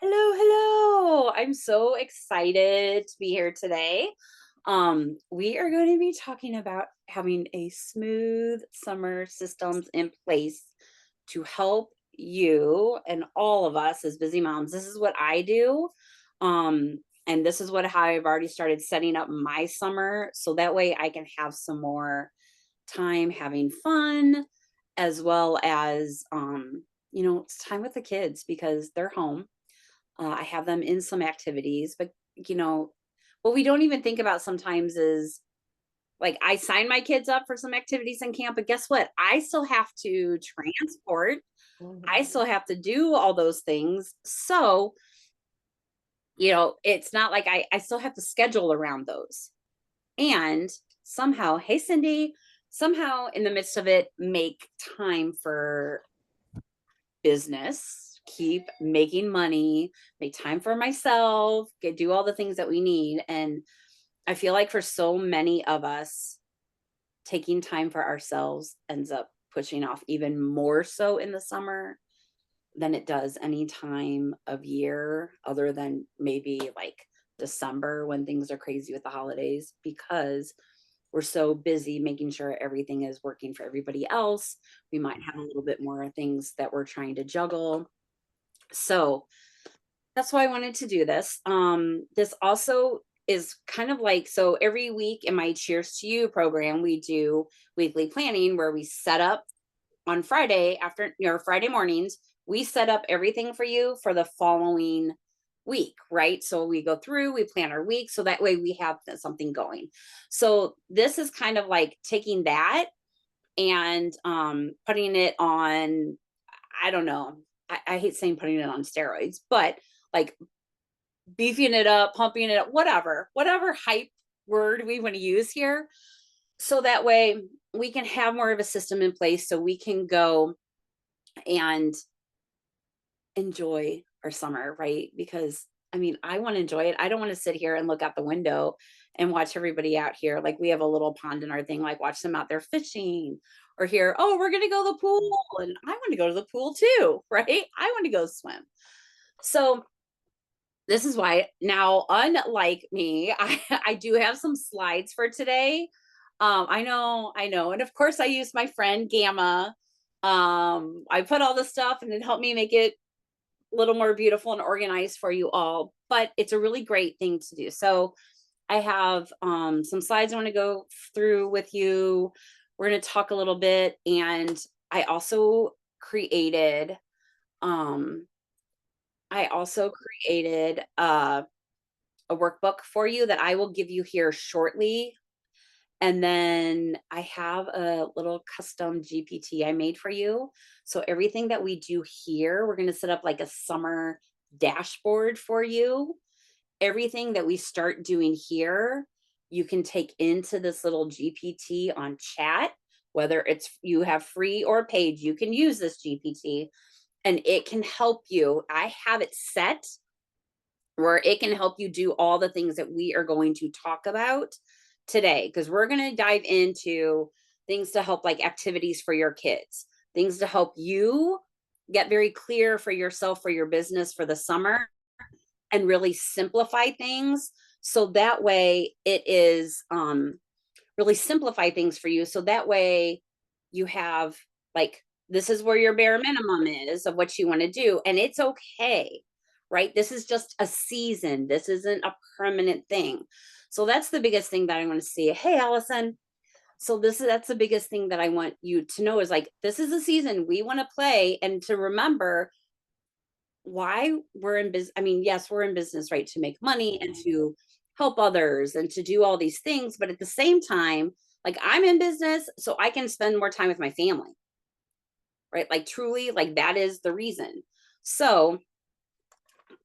Hello, hello. I'm so excited to be here today. We are going to be talking about having a smooth summer systems in place to help you and all of us as busy moms. This is what I do. And this is how I've already started setting up my summer so that way I can have some more time having fun as well as it's time with the kids because they're home. I have them in some activities, but you know, what we don't even think about sometimes is like I sign my kids up for some activities in camp, but guess what? I still have to transport. I Mhm. still have to do all those things. So, it's not like I still have to schedule around those. And somehow, hey, Cindy, somehow in the midst of it, make time for business, keep making money, make time for myself, do all the things that we need. And I feel like for so many of us, taking time for ourselves ends up pushing off even more so in the summer than it does any time of year other than maybe like December when things are crazy with the holidays because we're so busy making sure everything is working for everybody else. We might have a little bit more things that we're trying to juggle. So that's why I wanted to do this. This also is kind of like so every week in my Cheers to You program, we do weekly planning where we set up on Friday after Friday mornings, we set up everything for you for the following week, right? So we go through, we plan our week so that way we have something going. So this is kind of like taking that and putting it on, I don't know. I hate saying putting it on steroids, but like beefing it up, pumping it up, whatever hype word we want to use here. So that way we can have more of a system in place so we can go and enjoy our summer, right? Because I mean, I want to enjoy it. I don't want to sit here and look out the window and watch everybody out here. Like we have a little pond in our thing, like watch them out there fishing or here, oh, we're going to go to the pool. And I want to go to the pool too, right? I want to go swim. So this is why now, unlike me, I do have some slides for today. I know. And of course I use my friend Gamma. I put all the stuff and it helped me make it a little more beautiful and organized for you all, but it's a really great thing to do. So I have some slides I want to go through with you. We're going to talk a little bit. And I also created, um, I also created a workbook for you that I will give you here shortly. And then I have a little custom GPT I made for you. So everything that we do here, we're going to set up like a summer dashboard for you. Everything that we start doing here, you can take into this little GPT on chat, whether it's you have free or paid, you can use this GPT and it can help you. I have it set where it can help you do all the things that we are going to talk about today because we're going to dive into things to help like activities for your kids, things to help you get very clear for yourself for your business for the summer and really simplify things so that way it is really simplify things for you so that way you have like this is where your bare minimum is of what you want to do and it's okay, right? This is just a season, this isn't a permanent thing. So that's the biggest thing that I want to see. Hey Allison, so that's the biggest thing that I want you to know is like this is a season we want to play and to remember why we're in business. I mean, yes, we're in business, right? To make money and to help others and to do all these things. But at the same time, like I'm in business, so I can spend more time with my family, right? Like truly, like that is the reason. So,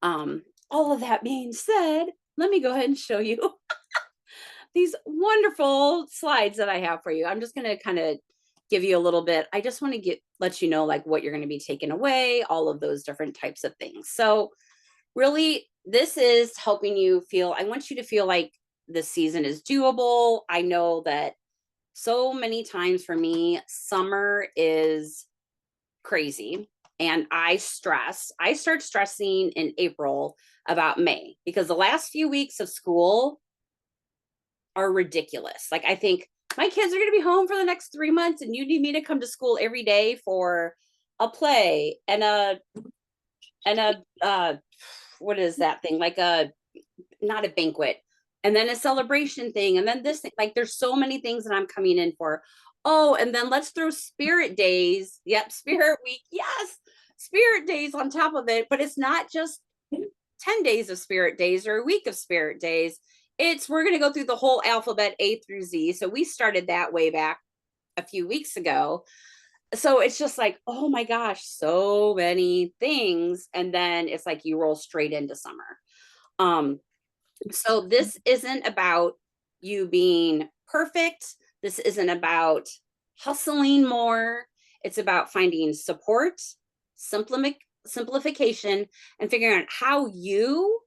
all of that being said, let me go ahead and show you these wonderful slides that I have for you. I'm just going to kind of give you a little bit. I just want to let you know like what you're going to be taking away, all of those different types of things. So, really, this is helping you feel, I want you to feel like the season is doable. I know that so many times for me, summer is crazy. And I start stressing in April about May because the last few weeks of school are ridiculous. Like, I think my kids are going to be home for the next 3 months, and you need me to come to school every day for a play and a what is that thing? Like a not a banquet, and then a celebration thing, and then this thing. Like, there's so many things that I'm coming in for. Oh, and then let's throw spirit days. Yep, spirit week. Yes, spirit days on top of it. But it's not just 10 days of spirit days or a week of spirit days. It's we're going to go through the whole alphabet A through Z. So we started that way back a few weeks ago. So it's just like, oh my gosh, so many things. And then it's like you roll straight into summer. Um, so this isn't about you being perfect. This isn't about hustling more. It's about finding support, simplification, and figuring out how you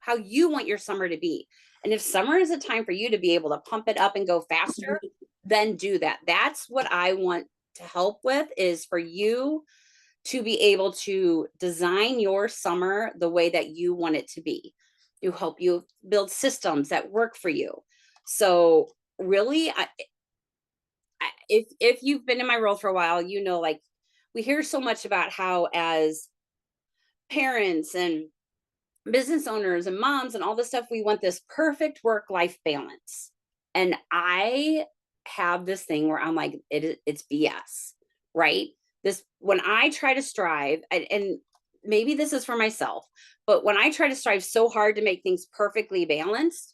want your summer to be. And if summer is a time for you to be able to pump it up and go faster, then do that. That's what I want to help with, is for you to be able to design your summer the way that you want it to be, to help you build systems that work for you. So really, if you've been in my role for a while, you know, like, we hear so much about how, as parents and business owners and moms and all this stuff, we want this perfect work life balance. And I have this thing where I'm like, it's BS, right? This, when I try to strive, and maybe this is for myself, but when I try to strive so hard to make things perfectly balanced,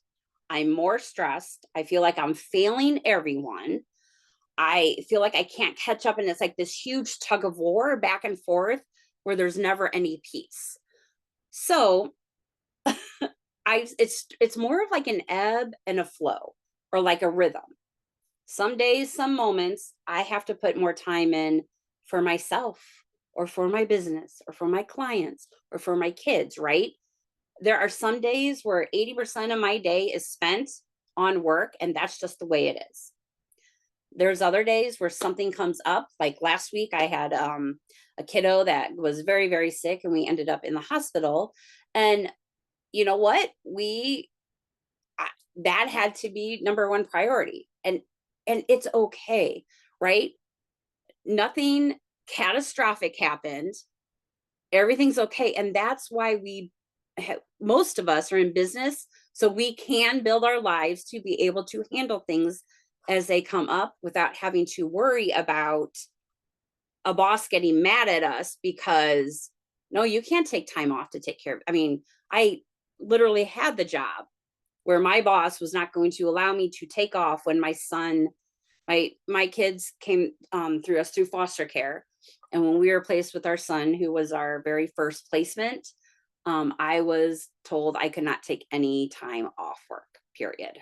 I'm more stressed. I feel like I'm failing everyone. I feel like I can't catch up. And it's like this huge tug of war back and forth where there's never any peace. So it's more of like an ebb and a flow, or like a rhythm. Some days, some moments, I have to put more time in for myself, or for my business, or for my clients, or for my kids, right? There are some days where 80% of my day is spent on work, and that's just the way it is. There's other days where something comes up. Like last week, I had a kiddo that was very, very sick, and we ended up in the hospital. And you know what? That had to be number one priority. And it's okay, right? Nothing catastrophic happened. Everything's okay. And that's why most of us are in business, so we can build our lives to be able to handle things as they come up without having to worry about a boss getting mad at us because, no, you can't take time off to take care of. I mean, I literally had the job where my boss was not going to allow me to take off when my kids came through foster care. And when we were placed with our son, who was our very first placement, I was told I could not take any time off work, period.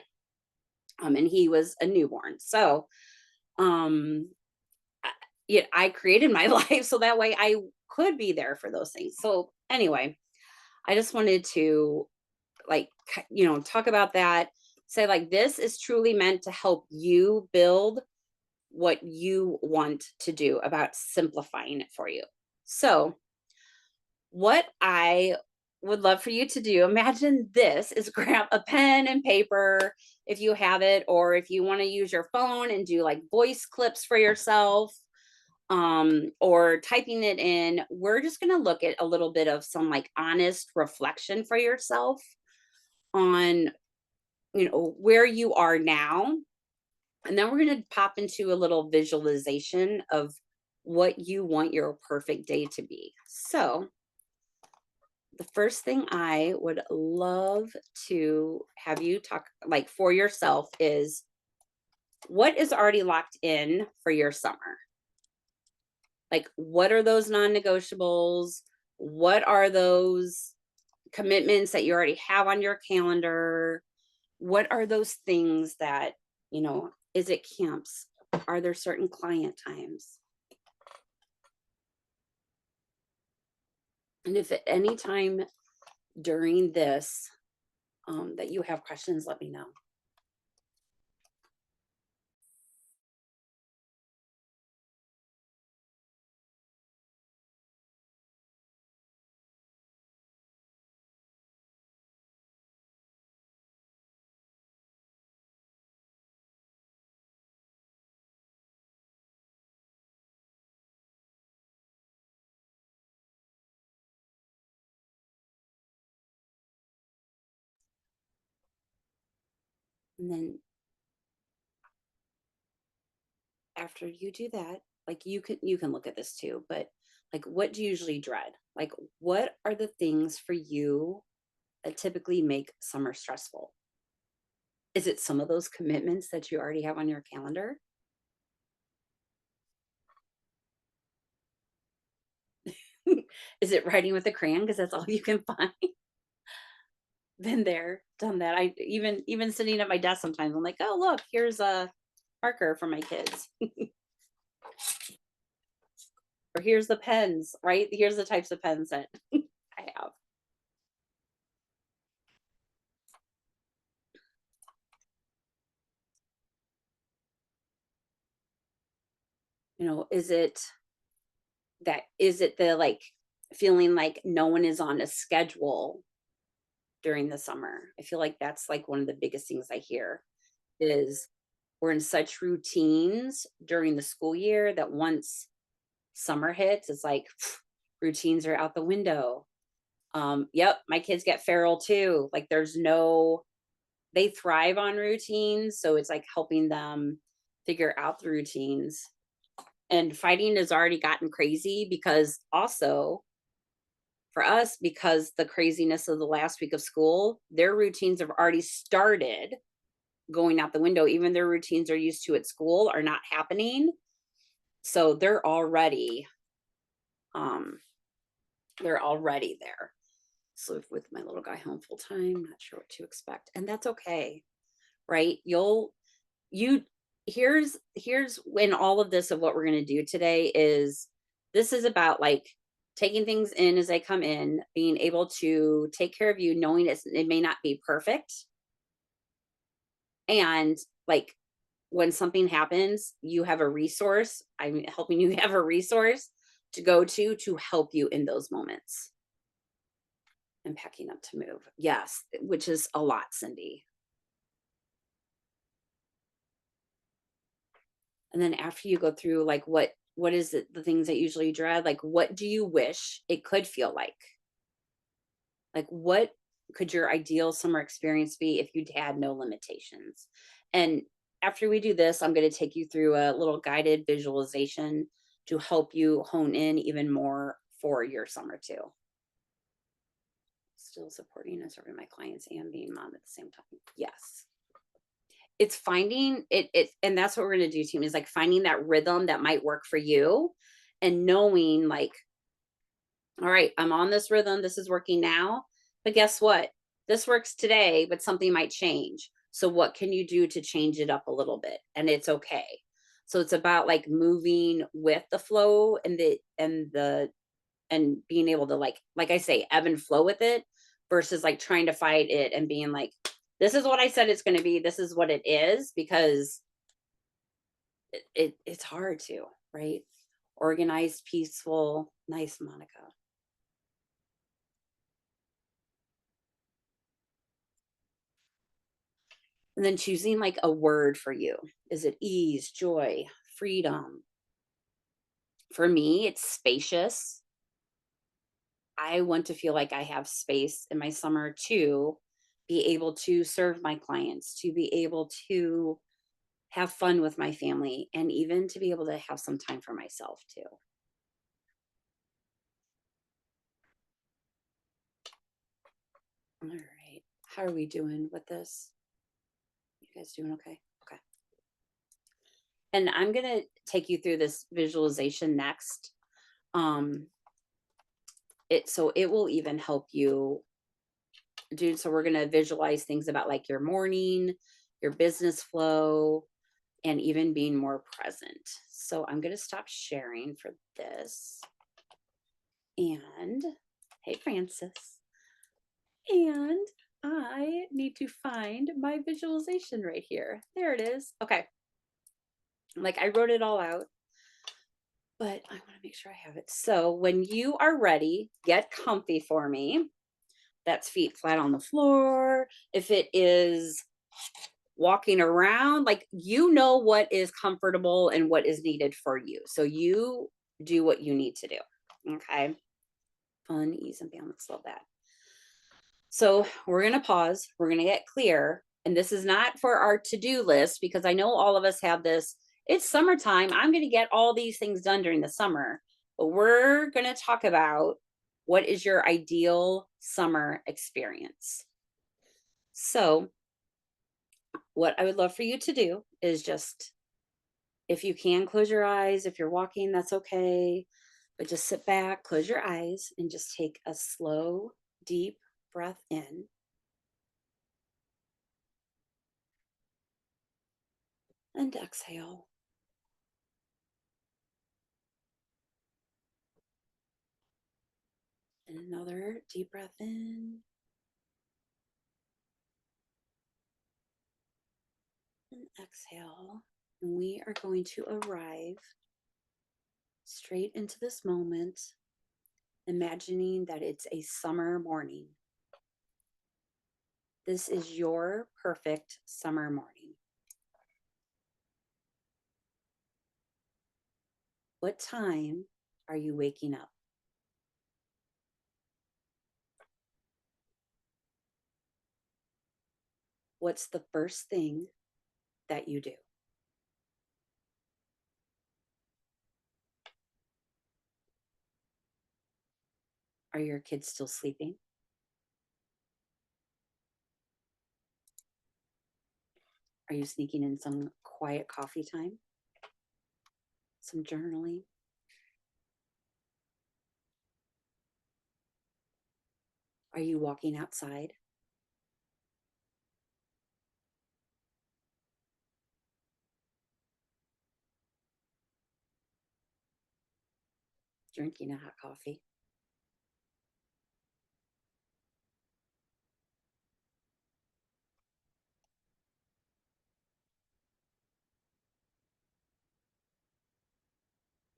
And he was a newborn. So um, I created my life so that way I could be there for those things. So anyway, I just wanted to, like, talk about that, say, like, this is truly meant to help you build what you want to do, about simplifying it for you. So what I would love for you to do, imagine this, is grab a pen and paper if you have it, or if you want to use your phone and do like voice clips for yourself, or typing it in. We're just going to look at a little bit of some like honest reflection for yourself on, where you are now. And then we're going to pop into a little visualization of what you want your perfect day to be. So the first thing I would love to have you talk like for yourself is, what is already locked in for your summer? Like, what are those non-negotiables? What are those commitments that you already have on your calendar? What are those things that, is it camps? Are there certain client times? And if at any time during this that you have questions, let me know. And then after you do that, like you can look at this too, but like what do you usually dread? Like what are the things for you that typically make summer stressful? Is it some of those commitments that you already have on your calendar? Is it writing with a crayon because that's all you can find? Been there, done that. I even sitting at my desk sometimes I'm like, "Oh, look, here's a marker for my kids." Or here's the pens, right? Here's the types of pens that I have. Is it the like feeling like no one is on a schedule during the summer? I feel like that's like one of the biggest things I hear is we're in such routines during the school year that once summer hits, it's like routines are out the window. Yep, my kids get feral too. Like they thrive on routines, so it's like helping them figure out the routines. And fighting has already gotten crazy because also for us, because the craziness of the last week of school, their routines have already started going out the window. Even their routines are used to at school are not happening. So um they're already there. So with my little guy home full time, not sure what to expect. And that's okay, right? You here's when all of this of what we're going to do today is this is about like taking things in as they come in, being able to take care of you, knowing it may not be perfect, and like when something happens, you have a resource. I'm helping you have a resource to go to help you in those moments. And packing up to move. Yes, which is a lot, Cindy. And then after you go through like what is it the things that usually dread? Like what do you wish it could feel like? Like what could your ideal summer experience be if you'd had no limitations? And after we do this, I'm going to take you through a little guided visualization to help you hone in even more for your summer too. Still supporting and serving my clients and being mom at the same time. Yes. It's finding it, and that's what we're gonna do, team, is like finding that rhythm that might work for you and knowing like, all right, I'm on this rhythm, this is working now, but guess what? This works today, but something might change. So what can you do to change it up a little bit? And it's okay. So it's about like moving with the flow and being able to like I say, ebb and flow with it versus like trying to fight it and being like, this is what I said it's going to be. This is what it is because it's hard to, right? Organized, peaceful, nice, Monica. And then choosing like a word for you. Is it ease, joy, freedom? For me, it's spacious. I want to feel like I have space in my summer to be able to serve my clients, to be able to have fun with my family, and even to be able to have some time for myself too. All right. How are we doing with this? You guys doing okay? Okay. And I'm going to take you through this visualization next. Um it will even help you do so we're going to visualize things about like your morning, your business flow, and even being more present. So I'm going to stop sharing for this. And hey, Francis. And I need to find my visualization right here. There it is. Okay. Like I wrote it all out, but I want to make sure I have it. So when you are ready, get comfy for me. That's feet flat on the floor. If it is walking around, like you know what is comfortable and what is needed for you. So you do what you need to do. Okay. Fun, ease, and balance. Love that. So we're going to pause. We're going to get clear. And this is not for our to-do list because I know all of us have this. It's summertime. I'm going to get all these things done during the summer. But we're going to talk about what is your ideal summer experience. So, what I would love for you to do is just, if you can, close your eyes. If you're walking, that's okay. But just sit back, close your eyes, and just take a slow, deep breath in and exhale. And another deep breath in and exhale. And we are going to arrive straight into this moment, imagining that it's a summer morning. This is your perfect summer morning. What time are you waking up? What's the first thing that you do? Are your kids still sleeping? Are you sneaking in some quiet coffee time? Some journaling? Are you walking outside? Drinking a hot coffee?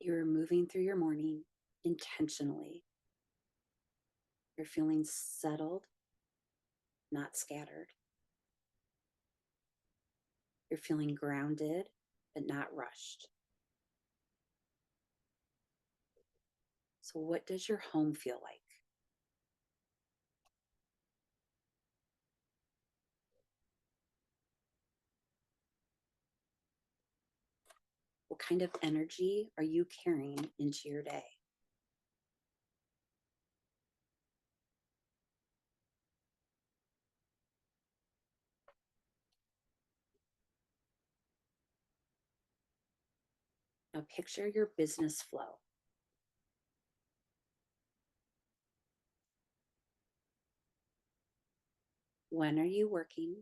You're moving through your morning intentionally. You're feeling settled, not scattered. You're feeling grounded, but not rushed. So, what does your home feel like? What kind of energy are you carrying into your day? Now, picture your business flow. When are you working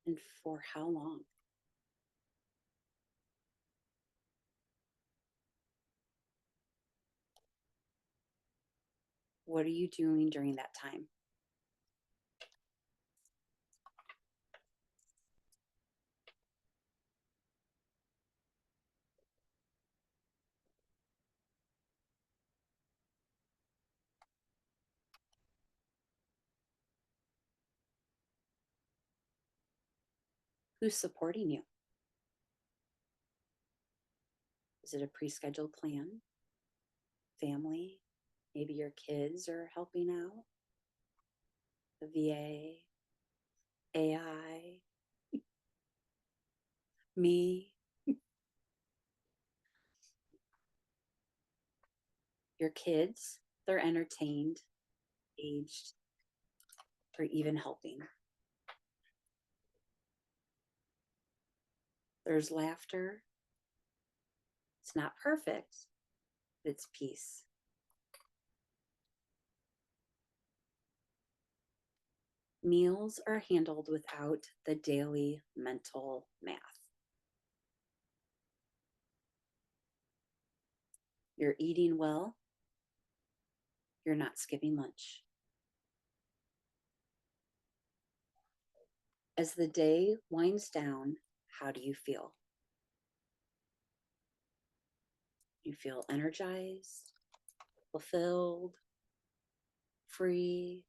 and for how long? What are you doing during that time? Who's supporting you? Is it a pre scheduled plan? Family? Maybe your kids are helping out? The VA? AI? Me? Your kids? They're entertained, aged, or even helping. There's laughter. It's not perfect, but it's peace. Meals are handled without the daily mental math. You're eating well. You're not skipping lunch. As the day winds down, how do you feel? You feel energized, fulfilled, free.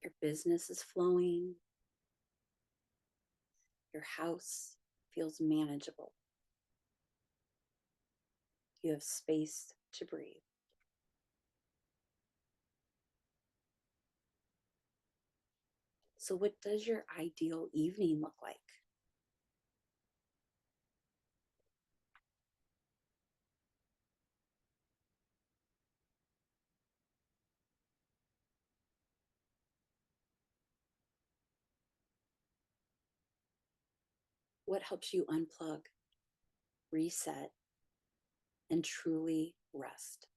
Your business is flowing. Your house feels manageable. You have space to breathe. So, what does your ideal evening look like? What helps you unplug, reset, and truly rest?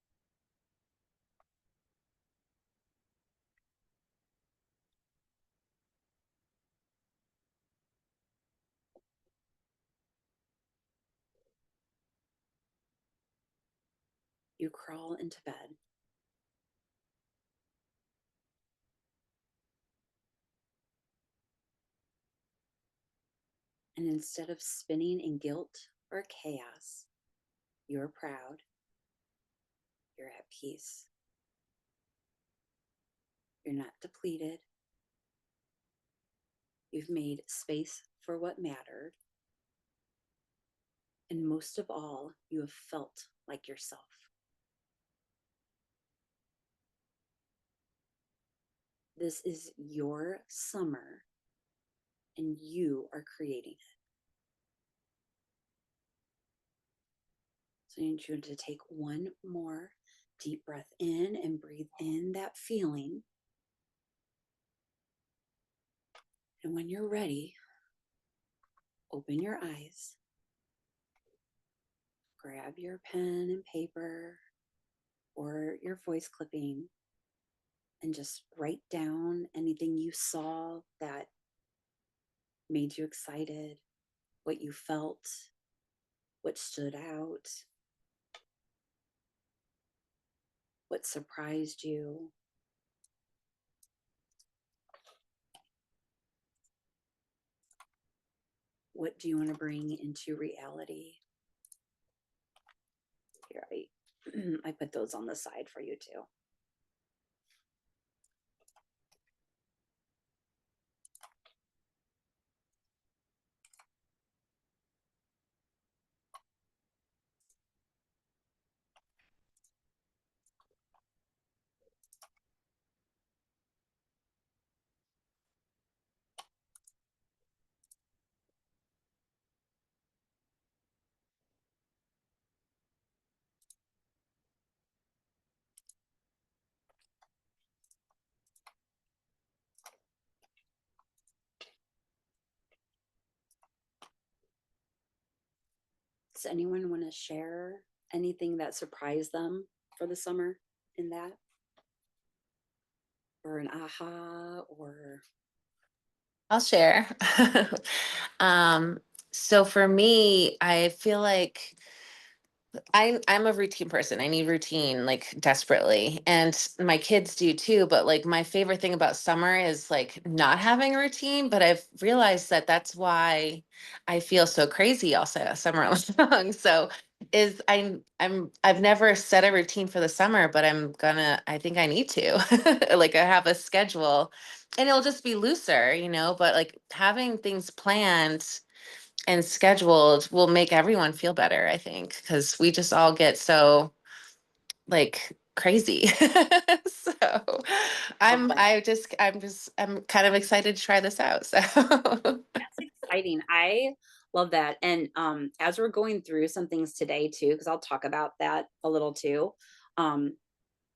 You crawl into bed, and instead of spinning in guilt or chaos, you're proud, you're at peace, you're not depleted, you've made space for what mattered, and most of all, you have felt like yourself. This is your summer, and you are creating it. So I need you to take one more deep breath in and breathe in that feeling. And when you're ready, open your eyes, grab your pen and paper or your voice clipping, and just write down anything you saw that made you excited, what you felt, what stood out, what surprised you. What do you want to bring into reality? Here, I put those on the side for you too. Does anyone want to share anything that surprised them for the summer in that? Or an aha or I'll share. um, so for me, I feel like I'm a routine person. I need routine like desperately. And my kids do too. But like my favorite thing about summer is like not having a routine. But I've realized that that's why I feel so crazy also summer long. So I've never set a routine for the summer, but I think I need to. Like I have a schedule and it'll just be looser, but like having things planned and scheduled will make everyone feel better, I think, because we just all get so like crazy. So love that. I'm kind of excited to try this out. So That's exciting. I love that. And as we're going through some things today too, because I'll talk about that a little too. Um,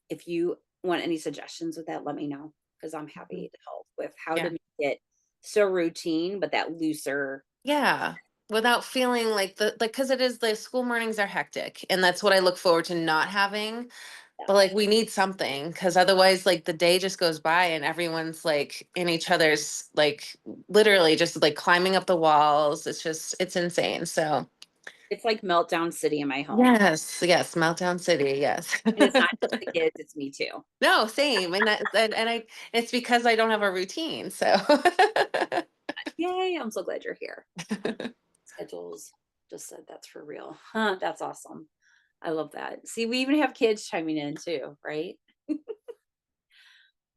if you want any suggestions with that, let me know because I'm happy to help with how to yeah. make it so routine, but that looser. Yeah. Without feeling like because it is the school mornings are hectic and that's what I look forward to not having. But like we need something because otherwise like the day just goes by and everyone's like in each other's like literally just like climbing up the walls. It's insane. So It's like meltdown city in my home. yes, Meltdown City, yes. And it's not just the kids, it's me too. No, same. And it's because I don't have a routine. So Yay, I'm so glad you're here. Schedules just said that's for real. Huh, that's awesome. I love that. See, we even have kids chiming in too, right?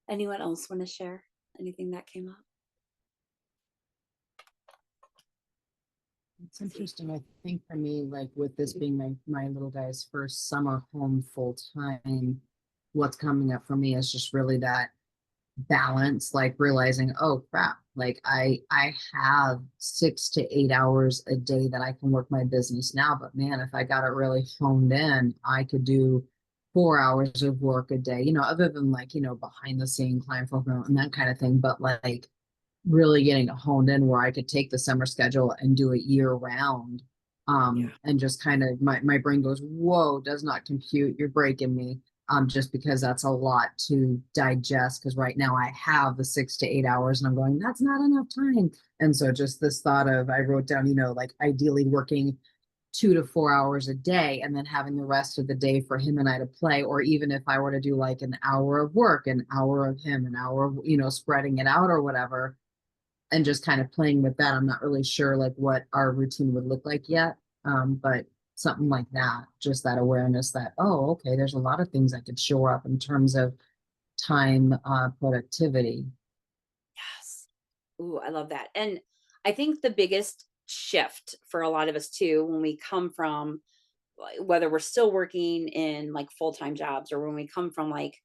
Anyone else want to share? Anything that came up? It's Let's see. interesting. I think for me, like with this being my little guy's first summer home full time, what's coming up for me is just really that balance, like realizing, oh crap, like I have 6 to 8 hours a day that I can work my business now. But man, if I got it really honed in, I could do 4 hours of work a day, other than like, behind the scene client fulfillment and that kind of thing. But like really getting it honed in where I could take the summer schedule and do it year round. Yeah. And just kind of my brain goes, whoa, does not compute. You're breaking me. Just because that's a lot to digest. Because right now I have the 6 to 8 hours and I'm going, that's not enough time. And so just this thought of, I wrote down, like ideally working 2 to 4 hours a day and then having the rest of the day for him and I to play. Or even if I were to do like an hour of work, an hour of him, an hour of, spreading it out or whatever, and just kind of playing with that. I'm not really sure like what our routine would look like yet. But something like that, just that awareness that, oh, okay, there's a lot of things that could show up in terms of time, productivity. Yes. Ooh, I love that. And I think the biggest shift for a lot of us too, when we come from like, whether we're still working in like full-time jobs or when we come from like,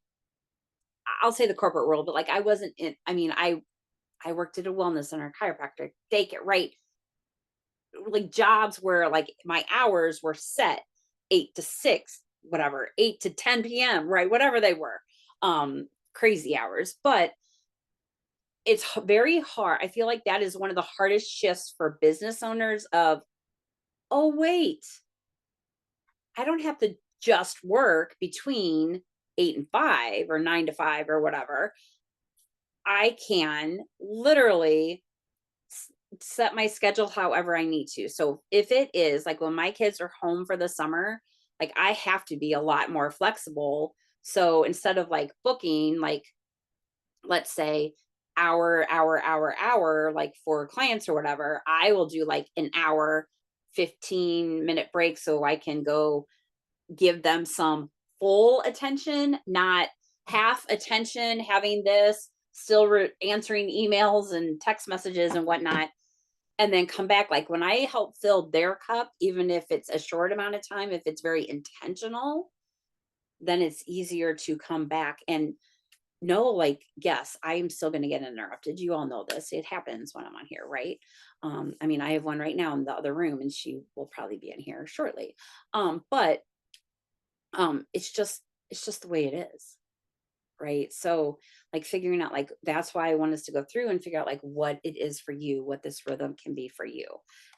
I'll say the corporate world, but like I wasn't in, I mean, I worked at a wellness center, chiropractic, daycare, right? Like jobs where like my hours were set 8 to 6, whatever, 8 to 10 p.m., right? Whatever they were. Crazy hours. But very hard. I feel like that is one of the hardest shifts for business owners of, oh, wait, I don't have to just work between 8 and 5 or 9 to 5 or whatever. I can literally set my schedule however I need to. So if it is like when my kids are home for the summer, like I have to be a lot more flexible. So instead of like booking, like let's say hour, like for clients or whatever, I will do like an hour, 15-minute break so I can go give them some full attention, not half attention, having this, still answering emails and text messages and whatnot, and then come back. Like when I help fill their cup, even if it's a short amount of time, if it's very intentional, then it's easier to come back and know, like, yes, I am still going to get interrupted. You all know this. It happens when I'm on here, right? I mean, I have one right now in the other room and she will probably be in here shortly. But it's just the way it is, right? So like figuring out like that's why I want us to go through and figure out like what it is for you, what this rhythm can be for you.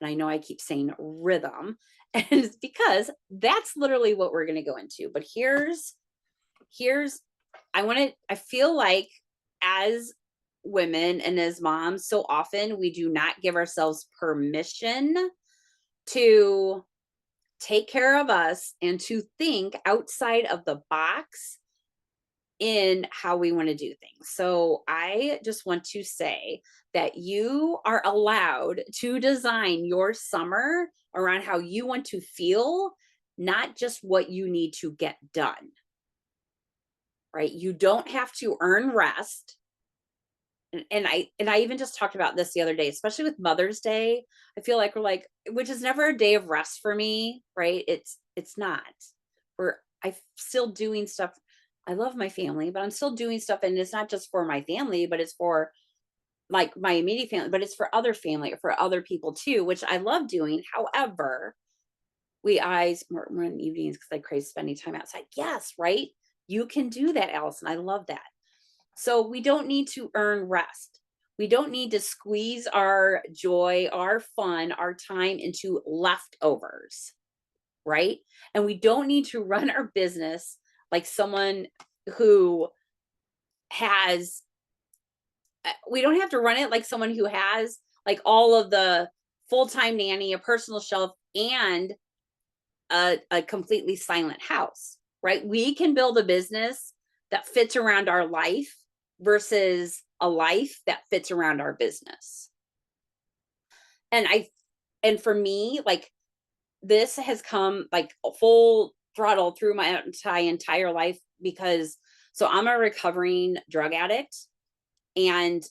And I know I keep saying rhythm and it's because that's literally what we're going to go into. But here's I feel like as women and as moms, so often we do not give ourselves permission to take care of us and to think outside of the box in how we want to do things. So I just want to say that you are allowed to design your summer around how you want to feel, not just what you need to get done, right? You don't have to earn rest. And I even just talked about this the other day, especially with Mother's Day. I feel like we're like, which is never a day of rest for me, right? It's not. I'm still doing stuff. I love my family, but I'm still doing stuff, and it's not just for my family, but it's for like my immediate family, but it's for other family or for other people too, which I love doing. However, we're in the evenings because I crave spending time outside. Yes, right. You can do that, Allison. I love that. So we don't need to earn rest. We don't need to squeeze our joy, our fun, our time into leftovers, right? And we don't need to run our business like someone who has, we don't have to run it like someone who has like all of the full-time nanny, a personal shelf, and a completely silent house, right? We can build a business that fits around our life versus a life that fits around our business. And and for me, like this has come like a full throttle through my entire life because so I'm a recovering drug addict. And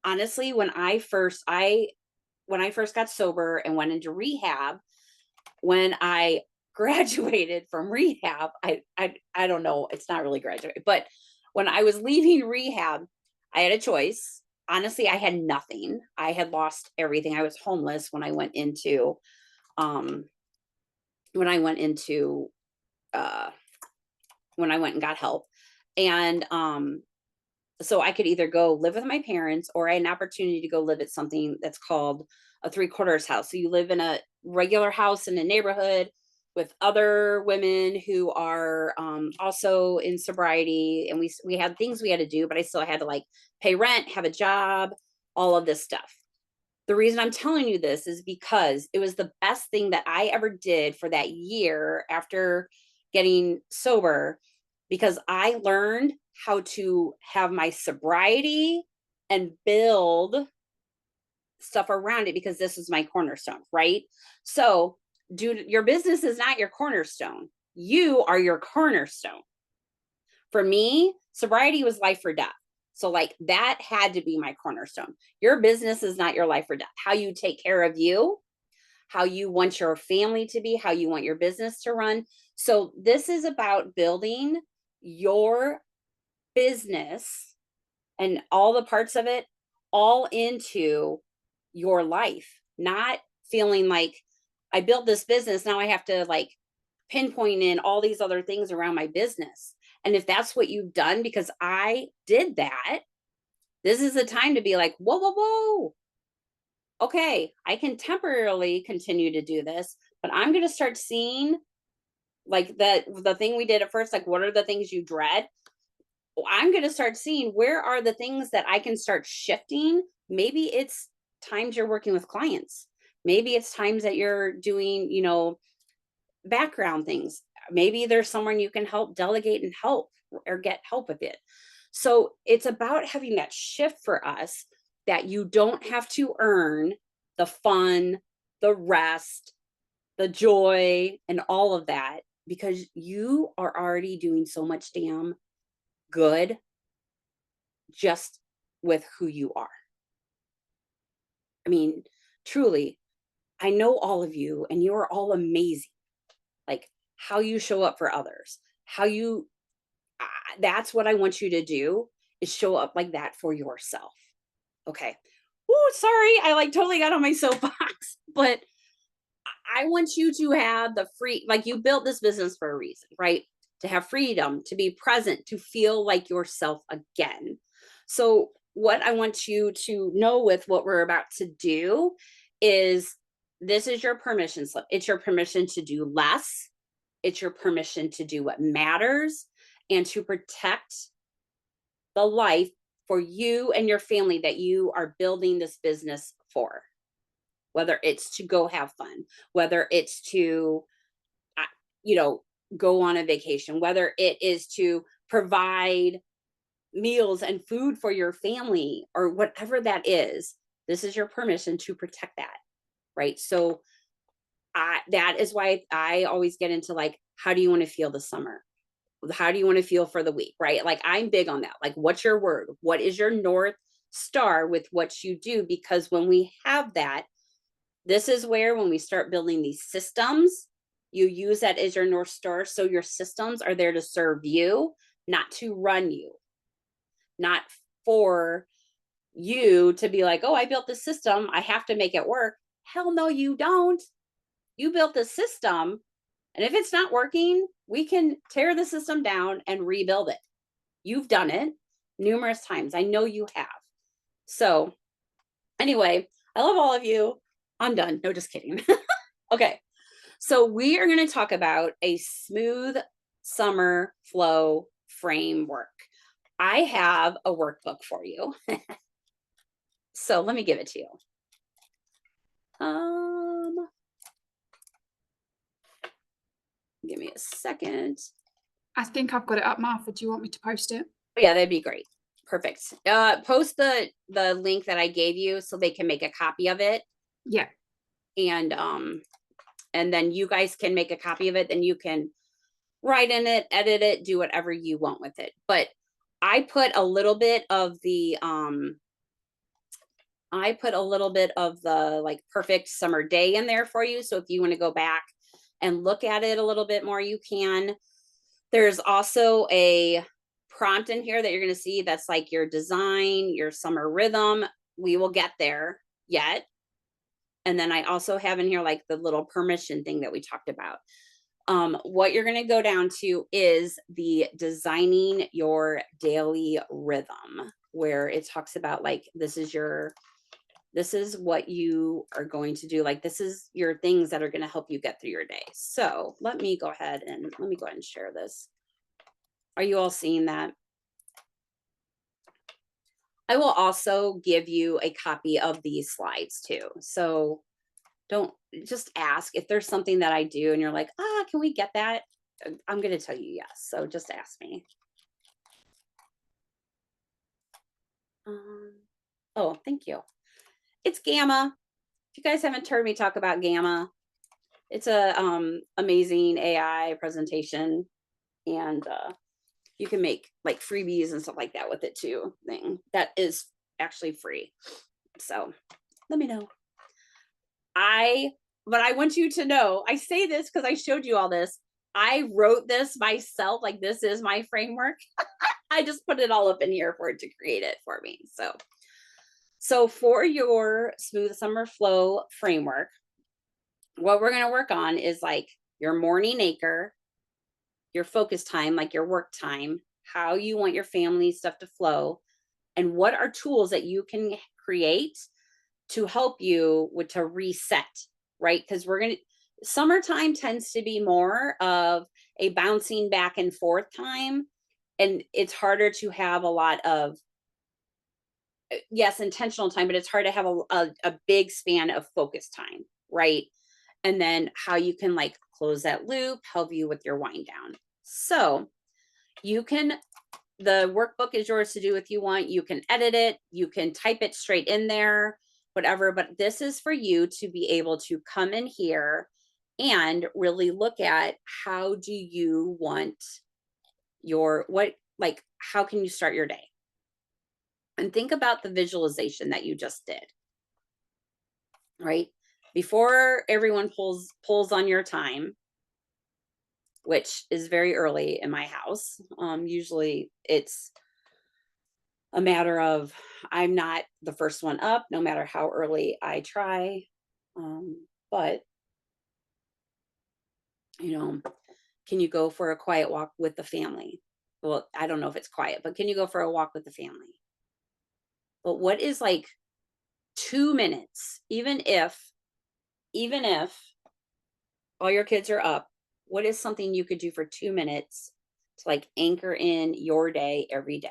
honestly, when I first got sober and went into rehab, when I graduated from rehab, I don't know, it's not really graduate, but when I was leaving rehab, I had a choice. Honestly, I had nothing. I had lost everything. I was homeless when I went into um when I went into uh when I went and got help. And so I could either go live with my parents, or I had an opportunity to go live at something that's called a 3/4 house. So you live in a regular house in a neighborhood with other women who are also in sobriety, and we had things we had to do, but I still had to like pay rent, have a job, all of this stuff. The reason I'm telling you this is because it was the best thing that I ever did for that year after getting sober, because I learned how to have my sobriety and build stuff around it, because this is my cornerstone, right? So, dude, your business is not your cornerstone. You are your cornerstone. For me, sobriety was life or death. So, like, that had to be my cornerstone. Your business is not your life or death. How you take care of you, how you want your family to be, how you want your business to run. So, this is about building your business and all the parts of it all into your life, not feeling like I built this business. Now I have to like pinpoint in all these other things around my business. And if that's what you've done, because I did that, this is the time to be like, whoa, whoa, whoa. Okay, I can temporarily continue to do this, but I'm going to start seeing like the thing we did at first, like what are the things you dread? I'm going to start seeing where are the things that I can start shifting. Maybe it's times you're working with clients. Maybe it's times that you're doing, background things. Maybe there's someone you can help delegate and help or get help with it. So it's about having that shift for us, that you don't have to earn the fun, the rest, the joy, and all of that, because you are already doing so much damn good just with who you are. I mean, truly, I know all of you and you are all amazing. Like how you show up for others, how you, that's what I want you to do, is show up like that for yourself. Okay. Oh, sorry. I like totally got on my soapbox, but I want you to have the free, like you built this business for a reason, right? To have freedom, to be present, to feel like yourself again. So, what I want you to know with what we're about to do is this is your permission slip. It's your permission to do less, it's your permission to do what matters and to protect the life for you and your family that you are building this business for. Whether it's to go have fun, whether it's to, uh, you know, go on a vacation, whether it is to provide meals and food for your family, or whatever that is, this is your permission to protect that. Right. So that is why I always get into like, how do you want to feel this summer? How do you want to feel for the week? Right. Like I'm big on that. Like, what's your word? What is your North Star with what you do? Because when we have that, this is where, when we start building these systems, you use that as your North Star. So your systems are there to serve you, not to run you, not for you to be like, oh, I built this system, I have to make it work. Hell no, you don't. You built the system. And if it's not working, we can tear the system down and rebuild it. You've done it numerous times. I know you have. So, anyway, I love all of you. I'm done. No, just kidding. Okay. So, we are going to talk about a smooth summer flow framework. I have a workbook for you. So, let me give it to you. Give me a second. I think I've got it up, Martha. Do you want me to post it? Yeah, that'd be great. Perfect. Post the link that I gave you so they can make a copy of it. Yeah. And then you guys can make a copy of it. Then you can write in it, edit it, do whatever you want with it. But I put a little bit of the like perfect summer day in there for you. So if you want to go back and look at it a little bit more, you can. There's also a prompt in here that you're going to see that's like your design, your summer rhythm. We will get there yet. And then I also have in here like the little permission thing that we talked about. What you're going to go down to is the designing your daily rhythm, where it talks about like, this is what you are going to do. Like, this is your things that are going to help you get through your day. So let me go ahead and share this. Are you all seeing that? I will also give you a copy of these slides too. So don't just ask if there's something that I do and you're like, can we get that? I'm going to tell you yes. So just ask me. Oh, thank you. It's Gamma. If you guys haven't heard me talk about Gamma, it's a amazing AI presentation, and you can make like freebies and stuff like that with it too. Thing that is actually free. So let me know. But I want you to know, I say this because I showed you all this. I wrote this myself. Like, this is my framework. I just put it all up in here for it to create it for me. So for your smooth summer flow framework, what we're going to work on is like your morning anchor, your focus time, like your work time, how you want your family stuff to flow, and what are tools that you can create to help you to reset, right? Because summertime tends to be more of a bouncing back and forth time. And it's harder to have a lot of, yes, intentional time, but it's hard to have a big span of focus time, right? And then how you can like close that loop, help you with your wind down. So the workbook is yours to do if you want. You can edit it, you can type it straight in there, whatever, but this is for you to be able to come in here and really look at how do you want how can you start your day? And think about the visualization that you just did, right? Before everyone pulls on your time, which is very early in my house. Usually it's a matter of I'm not the first one up, no matter how early I try. But, can you go for a quiet walk with the family? Well, I don't know if it's quiet, but can you go for a walk with the family? But what is like 2 minutes, even if all your kids are up, what is something you could do for 2 minutes to like anchor in your day every day?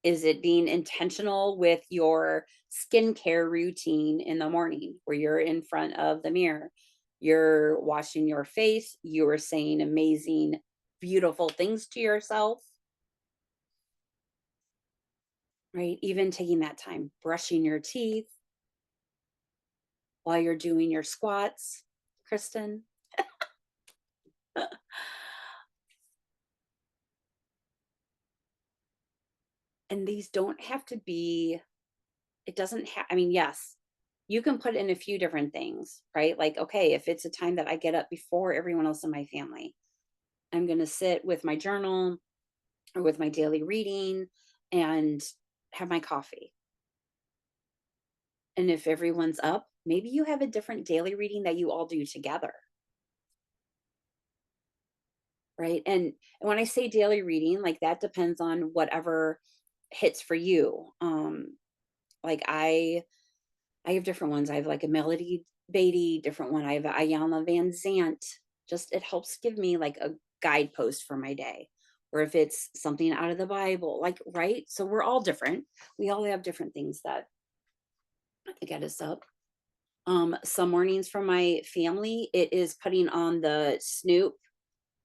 Is it being intentional with your skincare routine in the morning where you're in front of the mirror, you're washing your face, you are saying amazing, beautiful things to yourself, right? Even taking that time, brushing your teeth while you're doing your squats, Kristen. And these don't have to be, it doesn't have, I mean, yes, you can put in a few different things, right? Like, okay, if it's a time that I get up before everyone else in my family, I'm going to sit with my journal or with my daily reading and have my coffee. And if everyone's up, maybe you have a different daily reading that you all do together. Right. And when I say daily reading, like that depends on whatever hits for you. Like I have different ones. I have like a Melody Beatty, different one. I have Ayanna Van Zant. Just it helps give me like a guidepost for my day. Or if it's something out of the Bible, like, right? So we're all different. We all have different things that get us up. Some mornings for my family, it is putting on the Snoop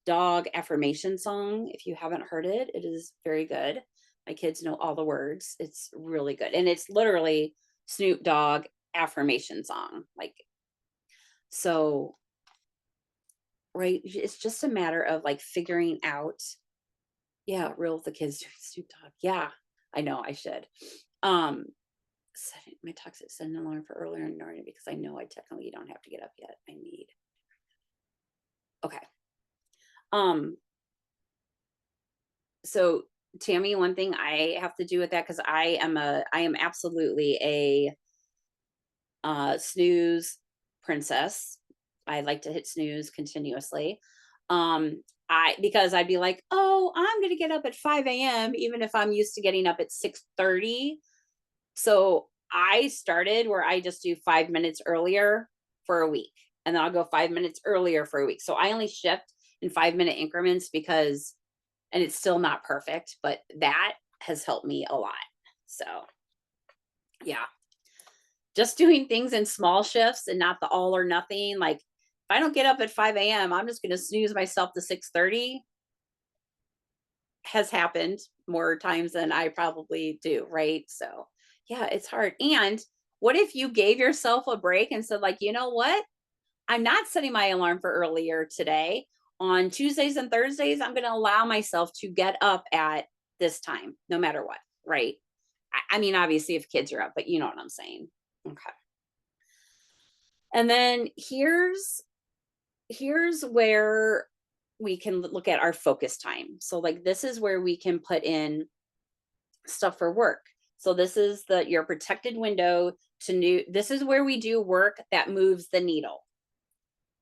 Dogg affirmation song. If you haven't heard it, it is very good. My kids know all the words. It's really good. And it's literally Snoop Dogg affirmation song. Like, so, right. It's just a matter of like figuring out, Yeah, real with the kids doing Snoop Dogg. Yeah, I know I should. Setting my toxic send an alarm for earlier in the morning because I know I technically don't have to get up yet. I need. Okay. Um. So Tammy, one thing I have to do with that because I am absolutely a snooze princess. I like to hit snooze continuously. Because I'd be like, oh, I'm gonna get up at 5 a.m. even if I'm used to getting up at 6:30. So I started where I just do 5 minutes earlier for a week, and then I'll go 5 minutes earlier for a week. So I only shift in 5 minute increments because, and it's still not perfect, but that has helped me a lot. So yeah, just doing things in small shifts and not the all or nothing. Like if I don't get up at 5 a.m., I'm just going to snooze myself to 6:30 has happened more times than I probably do. Right. So yeah, it's hard. And what if you gave yourself a break and said like, you know what? I'm not setting my alarm for earlier today. On Tuesdays and Thursdays, I'm going to allow myself to get up at this time, no matter what. Right. I mean, obviously if kids are up, but you know what I'm saying. Okay. And then here's where we can look at our focus time. So like this is where we can put in stuff for work. So this is your protected window to new. This is where we do work that moves the needle,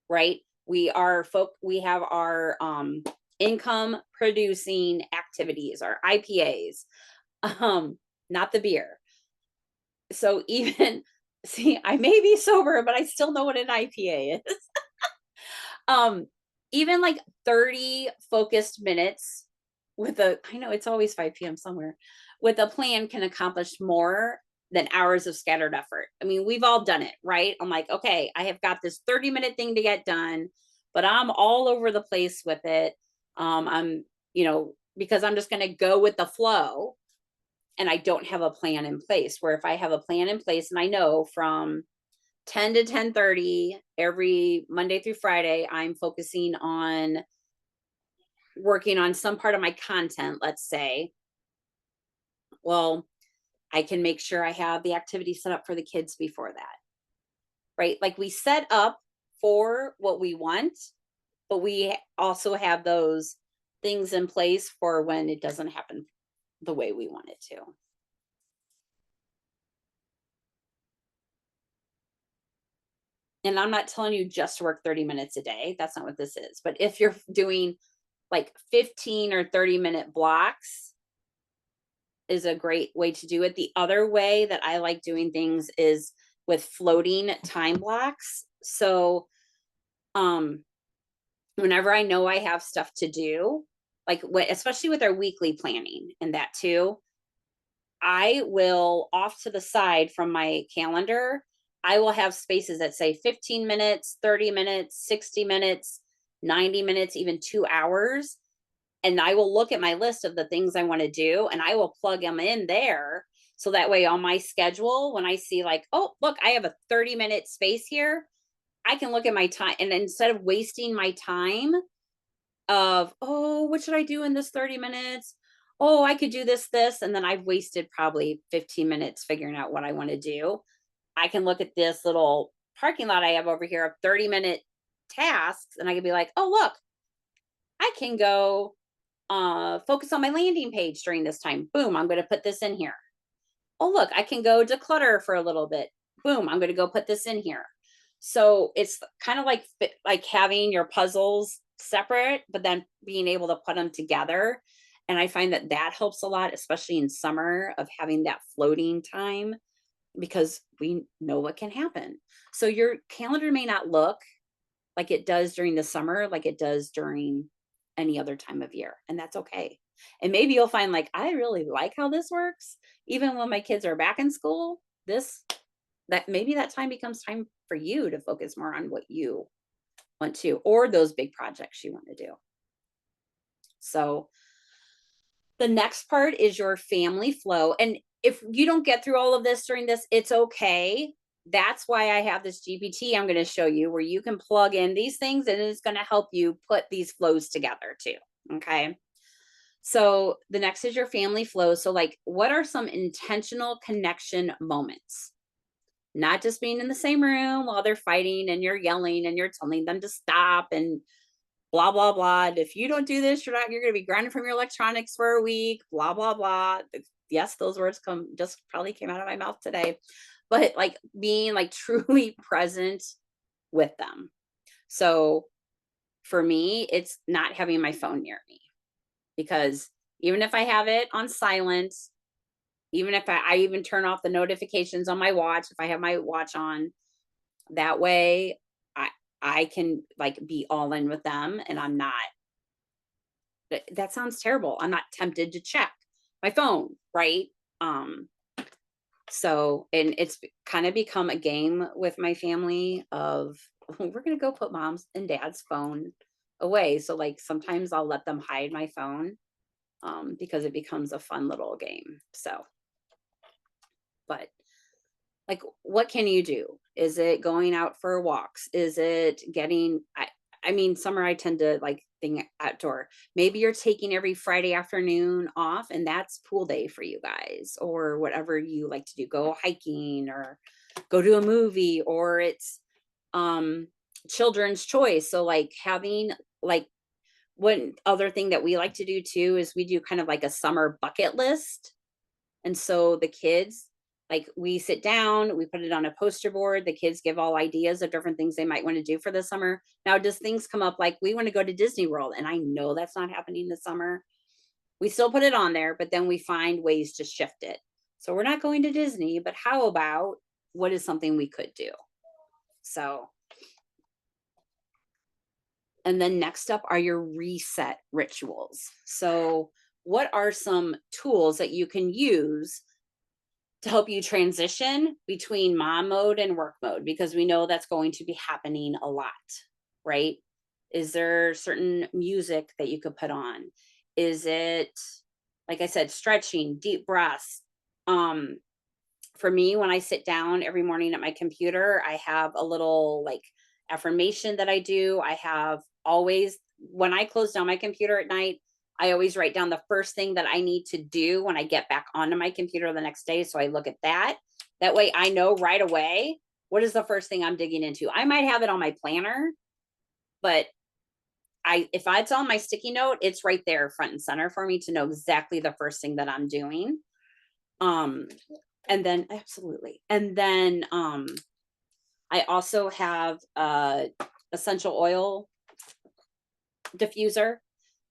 right? We have our income producing activities, our IPAs, not the beer. So even see, I may be sober, but I still know what an IPA is. Even like 30 focused minutes I know it's always 5 p.m. somewhere, with a plan can accomplish more than hours of scattered effort. I mean, we've all done it, right? I'm like, okay, I have got this 30-minute thing to get done, but I'm all over the place with it. Because I'm just going to go with the flow and I don't have a plan in place. Where if I have a plan in place and I know from 10 to 10:30 every Monday through Friday, I'm focusing on working on some part of my content, let's say. Well, I can make sure I have the activity set up for the kids before that, right? Like we set up for what we want, but we also have those things in place for when it doesn't happen the way we want it to. And I'm not telling you just to work 30 minutes a day. That's not what this is. But if you're doing like 15 or 30-minute blocks, is a great way to do it. The other way that I like doing things is with floating time blocks. So whenever I know I have stuff to do, like especially with our weekly planning and that too, I will off to the side from my calendar, I will have spaces that say 15 minutes, 30 minutes, 60 minutes, 90 minutes, even 2 hours. And I will look at my list of the things I want to do and I will plug them in there. So that way on my schedule, when I see like, oh, look, I have a 30-minute space here, I can look at my time. And instead of wasting my time of, oh, what should I do in this 30 minutes? Oh, I could do this. And then I've wasted probably 15 minutes figuring out what I want to do. I can look at this little parking lot I have over here of 30-minute tasks. And I can be like, oh, look, I can go focus on my landing page during this time. Boom, I'm going to put this in here. Oh, look, I can go declutter for a little bit. Boom, I'm going to go put this in here. So it's kind of like having your puzzles separate, but then being able to put them together. And I find that helps a lot, especially in summer, of having that floating time, because we know what can happen. So your calendar may not look like it does during the summer, like it does during any other time of year. And that's okay. And maybe you'll find like, I really like how this works. Even when my kids are back in school, that maybe that time becomes time for you to focus more on what you want to, or those big projects you want to do. So the next part is your family flow. And if you don't get through all of this during this, it's okay. That's why I have this GPT I'm going to show you, where you can plug in these things and it's going to help you put these flows together too. Okay. So the next is your family flow. So like, what are some intentional connection moments? Not just being in the same room while they're fighting and you're yelling and you're telling them to stop and blah, blah, blah. And if you don't do this, you're going to be grounded from your electronics for a week, blah, blah, blah. Yes, those words just probably came out of my mouth today, but like being like truly present with them. So for me, it's not having my phone near me, because even if I have it on silent, even if I even turn off the notifications on my watch, if I have my watch on, that way I I can like be all in with them, and I'm not, that sounds terrible. I'm not tempted to check my phone, right? Um so, and it's kind of become a game with my family of we're going to go put mom's and dad's phone away. So like sometimes I'll let them hide my phone, because it becomes a fun little game. So, but like, what can you do? Is it going out for walks? Is it getting, I mean, summer, I tend to like thing outdoor. Maybe you're taking every Friday afternoon off and that's pool day for you guys, or whatever you like to do, go hiking or go to a movie, or it's, um, children's choice. So like having like, one other thing that we like to do too is we do kind of like a summer bucket list. And so the kids, like we sit down, we put it on a poster board. The kids give all ideas of different things they might want to do for the summer. Now, does things come up like we want to go to Disney World? And I know that's not happening this summer. We still put it on there, but then we find ways to shift it. So we're not going to Disney, but how about what is something we could do? So, and then next up are your reset rituals. So, what are some tools that you can use to help you transition between mom mode and work mode? Because we know that's going to be happening a lot, right? Is there certain music that you could put on? Is it, like I said, stretching, deep breaths? Um, for me, when I sit down every morning at my computer, I have a little like affirmation that I do. I have always, when I close down my computer at night, I always write down the first thing that I need to do when I get back onto my computer the next day. So I look at that. That way I know right away what is the first thing I'm digging into. I might have it on my planner, but if it's on my sticky note, it's right there front and center for me to know exactly the first thing that I'm doing. Um, and then absolutely. And then I also have a essential oil diffuser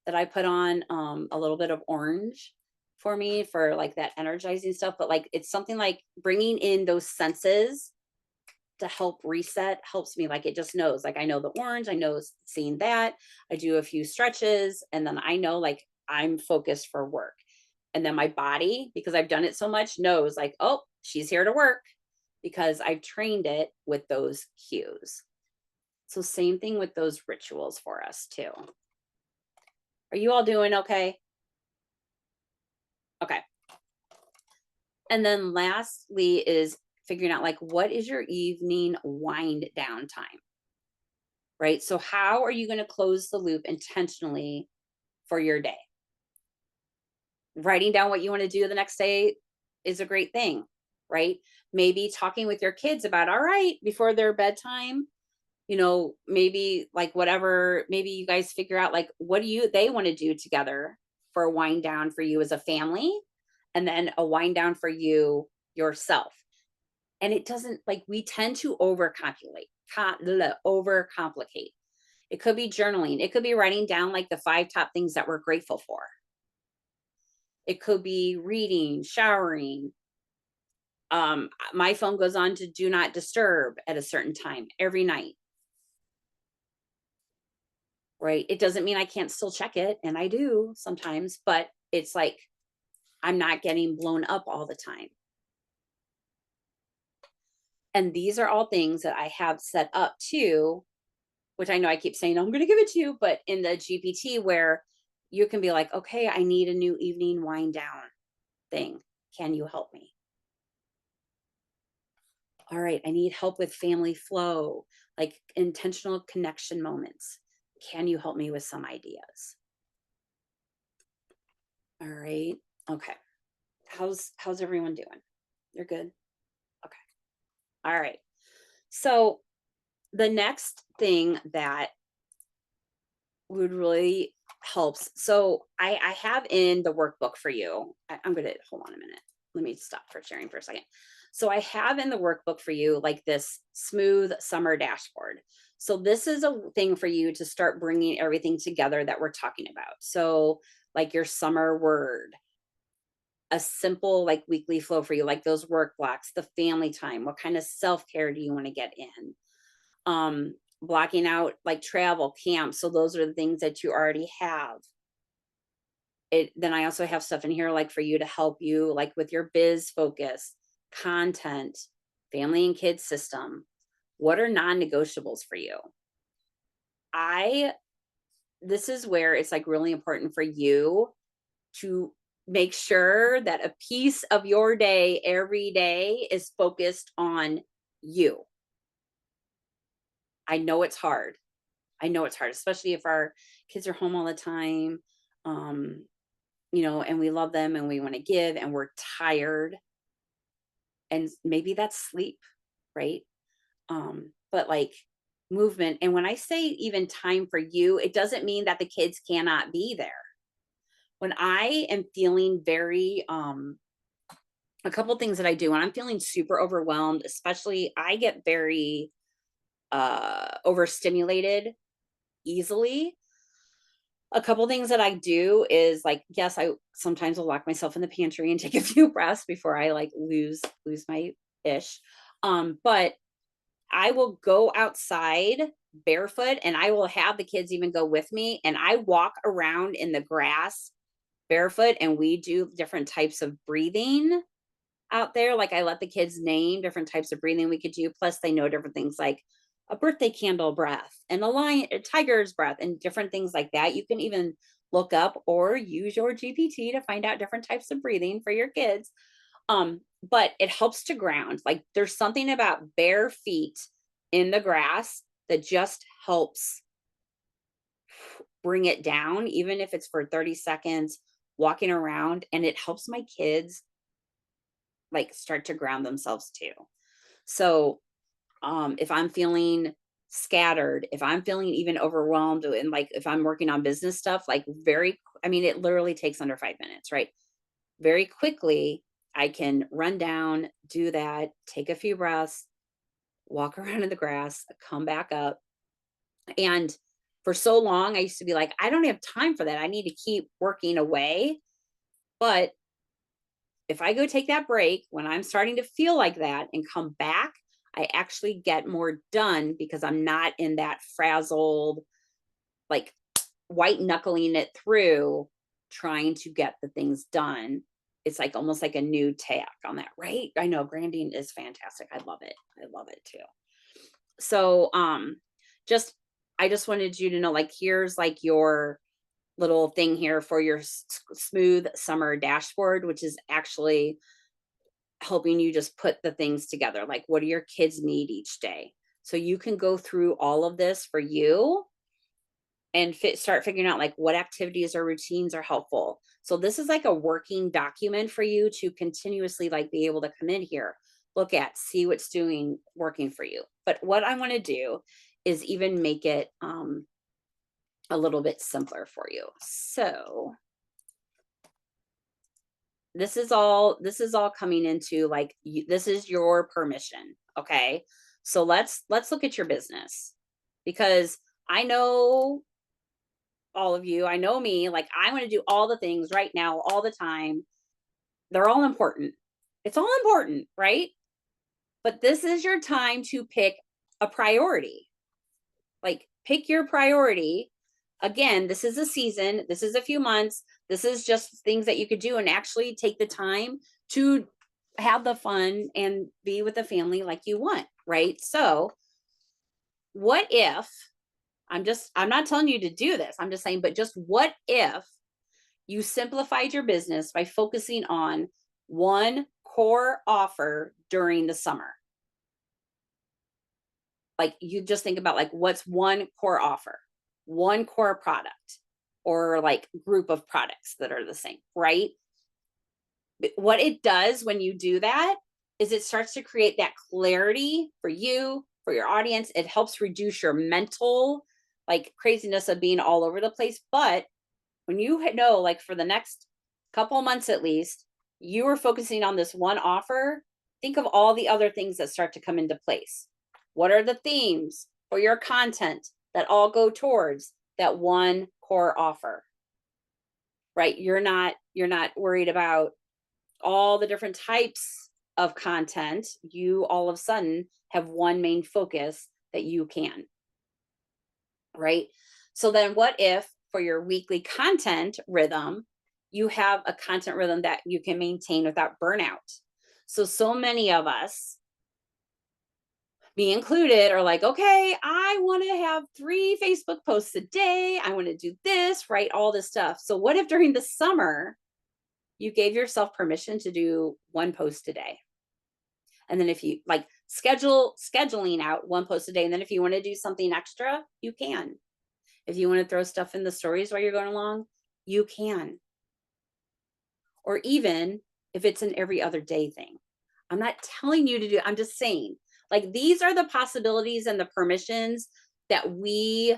that I put on, a little bit of orange for me for like that energizing stuff. But like it's something like bringing in those senses to help reset helps me. Like it just knows, like I know the orange, I know seeing that. I do a few stretches and then I know like I'm focused for work. And then my body, because I've done it so much, knows like, oh, she's here to work, because I've trained it with those cues. So same thing with those rituals for us too. Are you all doing okay? Okay. And then lastly is figuring out like, what is your evening wind down time? Right? So how are you going to close the loop intentionally for your day? Writing down what you want to do the next day is a great thing, right? Maybe talking with your kids about, all right, before their bedtime, maybe like whatever, maybe you guys figure out like what they want to do together for a wind down for you as a family, and then a wind down for you yourself. And it doesn't, like, we tend to overcomplicate. Overcomplicate. It could be journaling. It could be writing down like the 5 top things that we're grateful for. It could be reading, showering. My phone goes on to do not disturb at a certain time every night. Right? It doesn't mean I can't still check it, and I do sometimes, but it's like I'm not getting blown up all the time. And these are all things that I have set up too, which I know I keep saying, I'm going to give it to you, but in the GPT where you can be like, okay, I need a new evening wind down thing. Can you help me? All right, I need help with family flow, like intentional connection moments. Can you help me with some ideas? All right. Okay. How's everyone doing? You're good? Okay. All right. So the next thing that would really helps. So I have in the workbook for you. I'm gonna hold on a minute. Let me stop for sharing for a second. So I have in the workbook for you like this smooth summer dashboard. So this is a thing for you to start bringing everything together that we're talking about. So like your summer word, a simple like weekly flow for you, like those work blocks, the family time, what kind of self-care do you want to get in? Blocking out like travel, camp. So those are the things that you already have. Then I also have stuff in here like for you to help you like with your biz focus, content, family and kids system. What are non-negotiables for you? This is where it's like really important for you to make sure that a piece of your day every day is focused on you. I know it's hard. I know it's hard, especially if our kids are home all the time, and we love them and we want to give and we're tired. And maybe that's sleep, right? But like movement. And when I say even time for you, it doesn't mean that the kids cannot be there. When I am feeling very, a couple things that I do when I'm feeling super overwhelmed, especially I get very overstimulated easily. A couple things that I do is like, yes, I sometimes will lock myself in the pantry and take a few breaths before I like lose my ish. But I will go outside barefoot and I will have the kids even go with me and I walk around in the grass barefoot and we do different types of breathing out there. Like I let the kids name different types of breathing we could do. Plus they know different things like a birthday candle breath and a tiger's breath and different things like that. You can even look up or use your GPT to find out different types of breathing for your kids. But it helps to ground. Like there's something about bare feet in the grass that just helps bring it down, even if it's for 30 seconds walking around, and it helps my kids like start to ground themselves too. So if I'm feeling scattered, if I'm feeling even overwhelmed, and like if I'm working on business stuff, like it literally takes under 5 minutes, right? Very quickly, I can run down, do that, take a few breaths, walk around in the grass, come back up. And for so long, I used to be like, I don't have time for that. I need to keep working away. But if I go take that break when I'm starting to feel like that and come back, I actually get more done because I'm not in that frazzled, like white knuckling it through, trying to get the things done. It's like almost like a new tack on that, right? I know branding is fantastic. I love it. I love it too. So, just I just wanted you to know, like, here's like your little thing here for your smooth summer dashboard, which is actually helping you just put the things together. Like, what do your kids need each day? So you can go through all of this for you and start figuring out like what activities or routines are helpful. So this is like a working document for you to continuously like be able to come in here, look at, see what's working for you. But what I want to do is even make it a little bit simpler for you. So this is all coming into like this is your permission. Okay. So let's look at your business, because I know all of you, I know me, like I want to do all the things right now, all the time. They're all important. It's all important, right? But this is your time to pick a priority. Like pick your priority. Again, this is a season, this is a few months, this is just things that you could do and actually take the time to have the fun and be with the family like you want, right? So, what if I'm not telling you to do this. I'm just saying, but just what if you simplified your business by focusing on one core offer during the summer? Like you just think about like what's one core offer, one core product. or like group of products that are the same, right? But what it does when you do that is it starts to create that clarity for you, for your audience. It helps reduce your mental like craziness of being all over the place. But when you know, like for the next couple months at least, you are focusing on this one offer, think of all the other things that start to come into place. What are the themes for your content that all go towards that one core offer? Right? You're not worried about all the different types of content. You all of a sudden have one main focus that you can, right? So then what if for your weekly content rhythm, you have a content rhythm that you can maintain without burnout? So many of us, me included, are like, okay, I want to have 3 Facebook posts a day. I want to do this, right? All this stuff. So what if during the summer, you gave yourself permission to do 1 post a day? And then if you like scheduling out 1 post a day, and then if you want to do something extra, you can. If you want to throw stuff in the stories while you're going along, you can. Or even if it's an every other day thing. I'm not telling you to do, I'm just saying, like, these are the possibilities and the permissions that we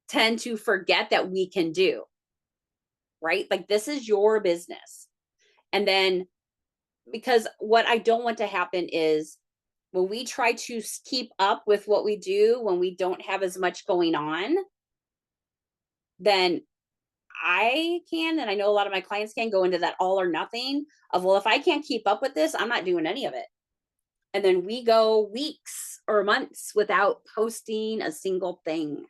tend to forget that we can do, right? Like, this is your business. And then, because what I don't want to happen is when we try to keep up with what we do when we don't have as much going on, then I can, and I know a lot of my clients can go into that all or nothing of, well, if I can't keep up with this, I'm not doing any of it. And then we go weeks or months without posting a single thing.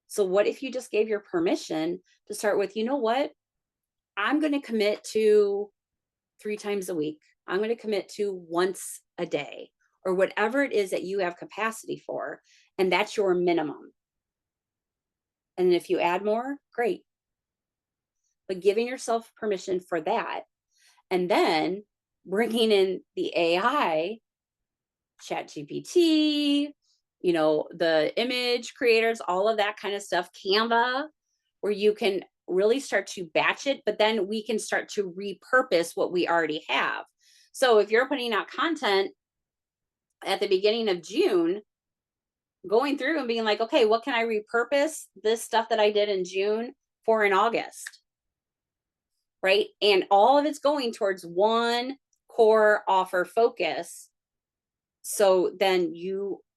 So what if you just gave your permission to start with, you know what? I'm going to commit to 3 times a week. I'm going to commit to once a day, or whatever it is that you have capacity for. And that's your minimum. And if you add more, great. But giving yourself permission for that, and then bringing in the AI, ChatGPT, the image creators, all of that kind of stuff, Canva, where you can really start to batch it, but then we can start to repurpose what we already have. So if you're putting out content at the beginning of June, going through and being like, okay, what can I repurpose this stuff that I did in June for in August? Right? And all of it's going towards one core offer focus. So then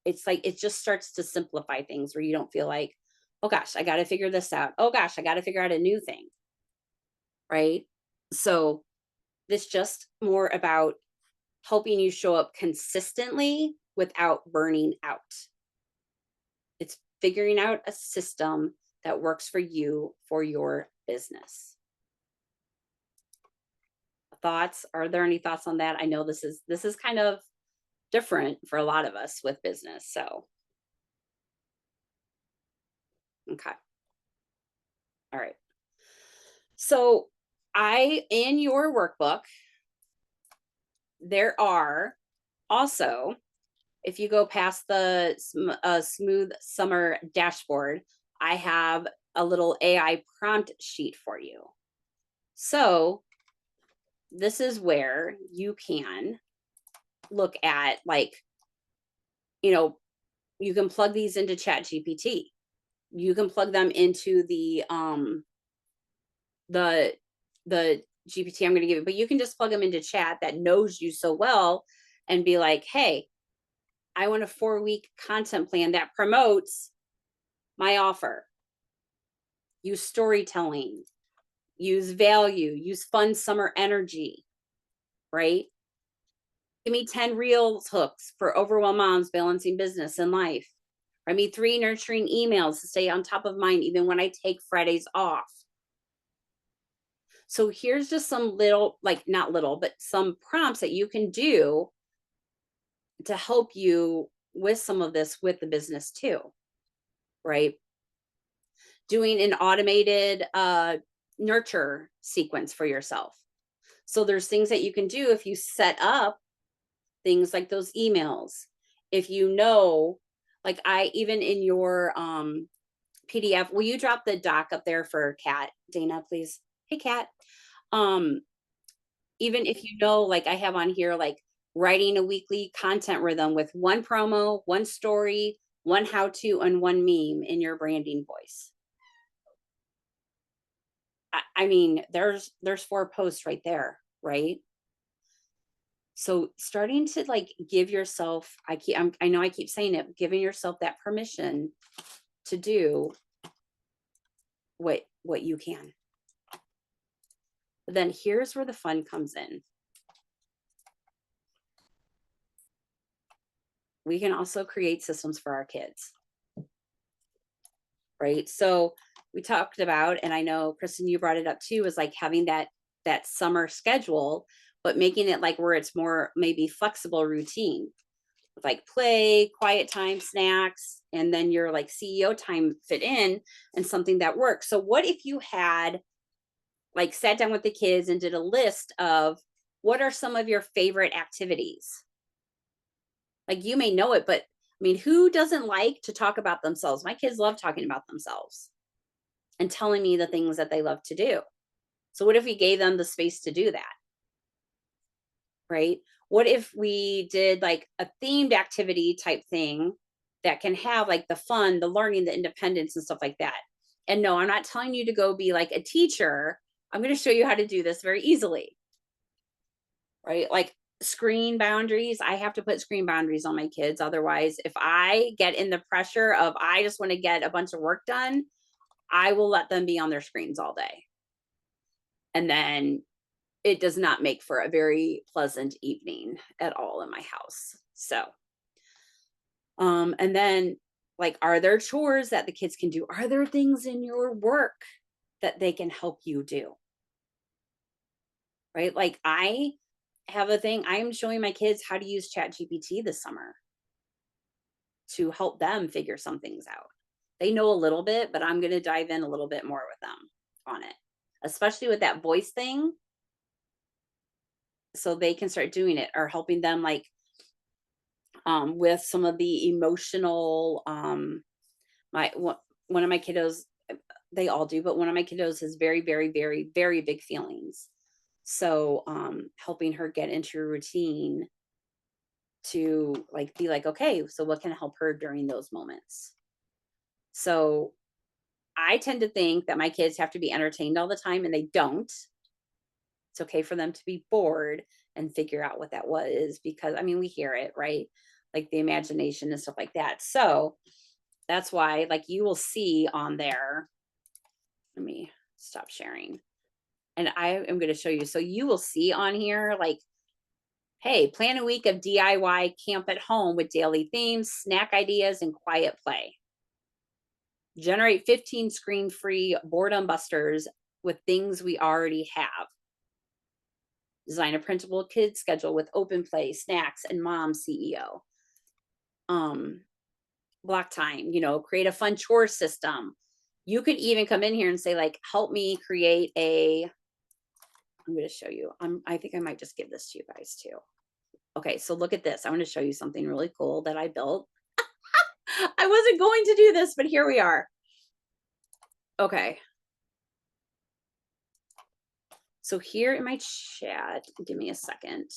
it's like, it just starts to simplify things where you don't feel like, oh gosh, I got to figure this out. Oh gosh, I got to figure out a new thing. Right? So this just more about helping you show up consistently without burning out. It's figuring out a system that works for you for your business. Thoughts? Are there any thoughts on that? I know this is kind of different for a lot of us with business. So, okay. All right. So in your workbook, there are also, if you go past the smooth summer dashboard, I have a little AI prompt sheet for you. So this is where you can look at, like, you can plug these into ChatGPT. You can plug them into the GPT I'm going to give you, but you can just plug them into chat that knows you so well and be like, hey, I want a 4-week content plan that promotes my offer. Use storytelling, use value, use fun summer energy, right? Give me 10 reels hooks for overwhelmed moms balancing business and life. Write me 3 nurturing emails to stay on top of mind even when I take Fridays off. So here's just some little, like, not little, but some prompts that you can do to help you with some of this with the business too, right? Doing an automated nurture sequence for yourself. So there's things that you can do if you set up things like those emails. If like even in your PDF. Will you drop the doc up there for Kat, Dana, please? Hey, Kat. Even if you know, like I have on here, like writing a weekly content rhythm with one promo, one story, one how-to, and one meme in your branding voice. I mean, there's 4 posts right there, right? So starting to like give yourself, I know I keep saying it, giving yourself that permission to do what you can. But then here's where the fun comes in. We can also create systems for our kids, right? So we talked about, and I know Kristen, you brought it up too, is like having that summer schedule, but making it like where it's more maybe flexible routine with like play, quiet time, snacks, and then your like CEO time fit in and something that works. So what if you had like sat down with the kids and did a list of what are some of your favorite activities? Like you may know it, but I mean, who doesn't like to talk about themselves? My kids love talking about themselves and telling me the things that they love to do. So what if we gave them the space to do that? Right? What if we did like a themed activity type thing that can have like the fun, the learning, the independence and stuff like that? And no, I'm not telling you to go be like a teacher. I'm going to show you how to do this very easily. Right? Like screen boundaries. I have to put screen boundaries on my kids. Otherwise, if I get in the pressure of I just want to get a bunch of work done, I will let them be on their screens all day. And then it does not make for a very pleasant evening at all in my house. So, and then like, are there chores that the kids can do? Are there things in your work that they can help you do? Right? Like I have a thing, I am showing my kids how to use ChatGPT this summer to help them figure some things out. They know a little bit, but I'm going to dive in a little bit more with them on it, especially with that voice thing. So they can start doing it or helping them like with some of the emotional one of my kiddos, they all do, but one of my kiddos has very, very, very, very big feelings. So helping her get into a routine to like be like, okay, so what can help her during those moments? So I tend to think that my kids have to be entertained all the time, and they don't. It's okay for them to be bored and figure out what that was, because I mean, we hear it, right? Like the imagination and stuff like that. So that's why, like, you will see on there. Let me stop sharing. And I am going to show you. So you will see on here, like, hey, plan a week of DIY camp at home with daily themes, snack ideas, and quiet play. Generate 15 screen-free boredom busters with things we already have. Design a printable kids schedule with open play, snacks, and mom CEO. Block time, create a fun chore system. You could even come in here and say, like, help me create I'm going to show you. I think I might just give this to you guys too. Okay, so look at this. I want to show you something really cool that I built. I wasn't going to do this, but here we are. Okay. So here in my chat, give me a second.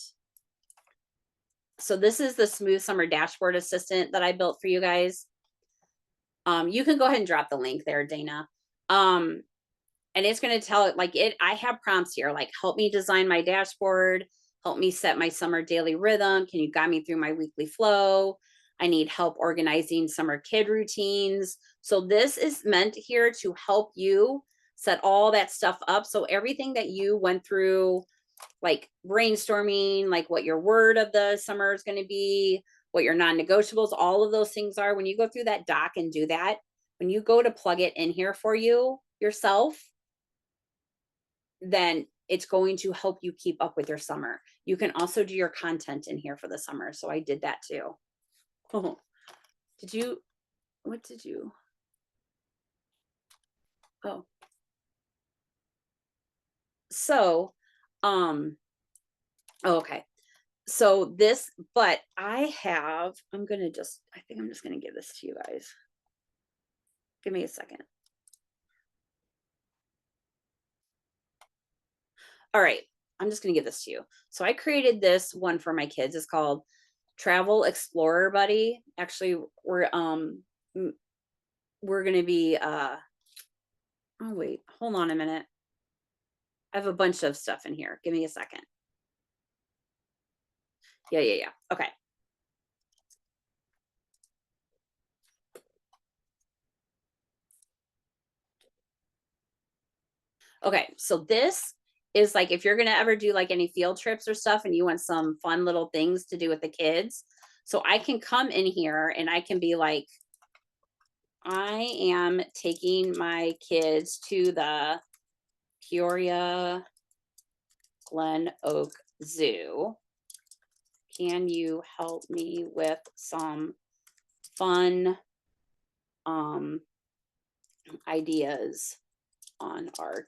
So this is the Smooth Summer Dashboard Assistant that I built for you guys. You can go ahead and drop the link there, Dana. And it's going to tell it like I have prompts here, like help me design my dashboard, help me set my summer daily rhythm. Can you guide me through my weekly flow? I need help organizing summer kid routines. So this is meant here to help you set all that stuff up. So everything that you went through, like brainstorming, like what your word of the summer is going to be, what your non-negotiables, all of those things are. When you go through that doc and do that, when you go to plug it in here for you yourself, then it's going to help you keep up with your summer. You can also do your content in here for the summer. So I did that too. Oh, what did you? Oh. So, okay. So this, but I think I'm just going to give this to you guys. Give me a second. All right, I'm just going to give this to you. So I created this one for my kids. It's called Travel Explorer Buddy. Actually, we're going to be oh wait, hold on a minute. I have a bunch of stuff in here. Give me a second. Yeah. Okay. Okay, so this is like if you're gonna ever do like any field trips or stuff and you want some fun little things to do with the kids. So I can come in here and I can be like, I am taking my kids to the Peoria Glen Oak Zoo. Can you help me with some fun ideas on our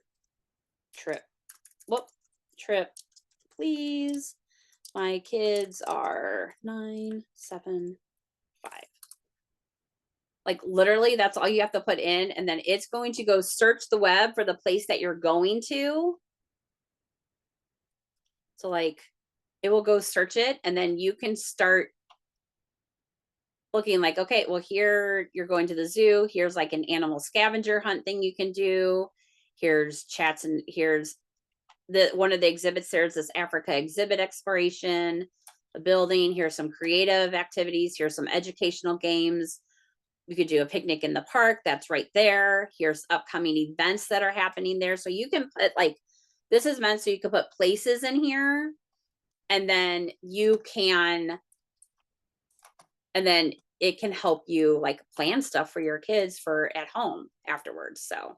trip? Trip, please. My kids are 9, 7, 5. Like literally that's all you have to put in, and then it's going to go search the web for the place that you're going to. So like it will go search it, and then you can start looking like, okay, well here you're going to the zoo. Here's like an animal scavenger hunt thing you can do. Here's chats, and here's one of the exhibits. There's this Africa exhibit exploration, a building. Here's some creative activities. Here's some educational games. We could do a picnic in the park. That's right there. Here's upcoming events that are happening there. So you can put like, this is meant so you can put places in here, and then you can, and then it can help you like plan stuff for your kids for at home afterwards. So,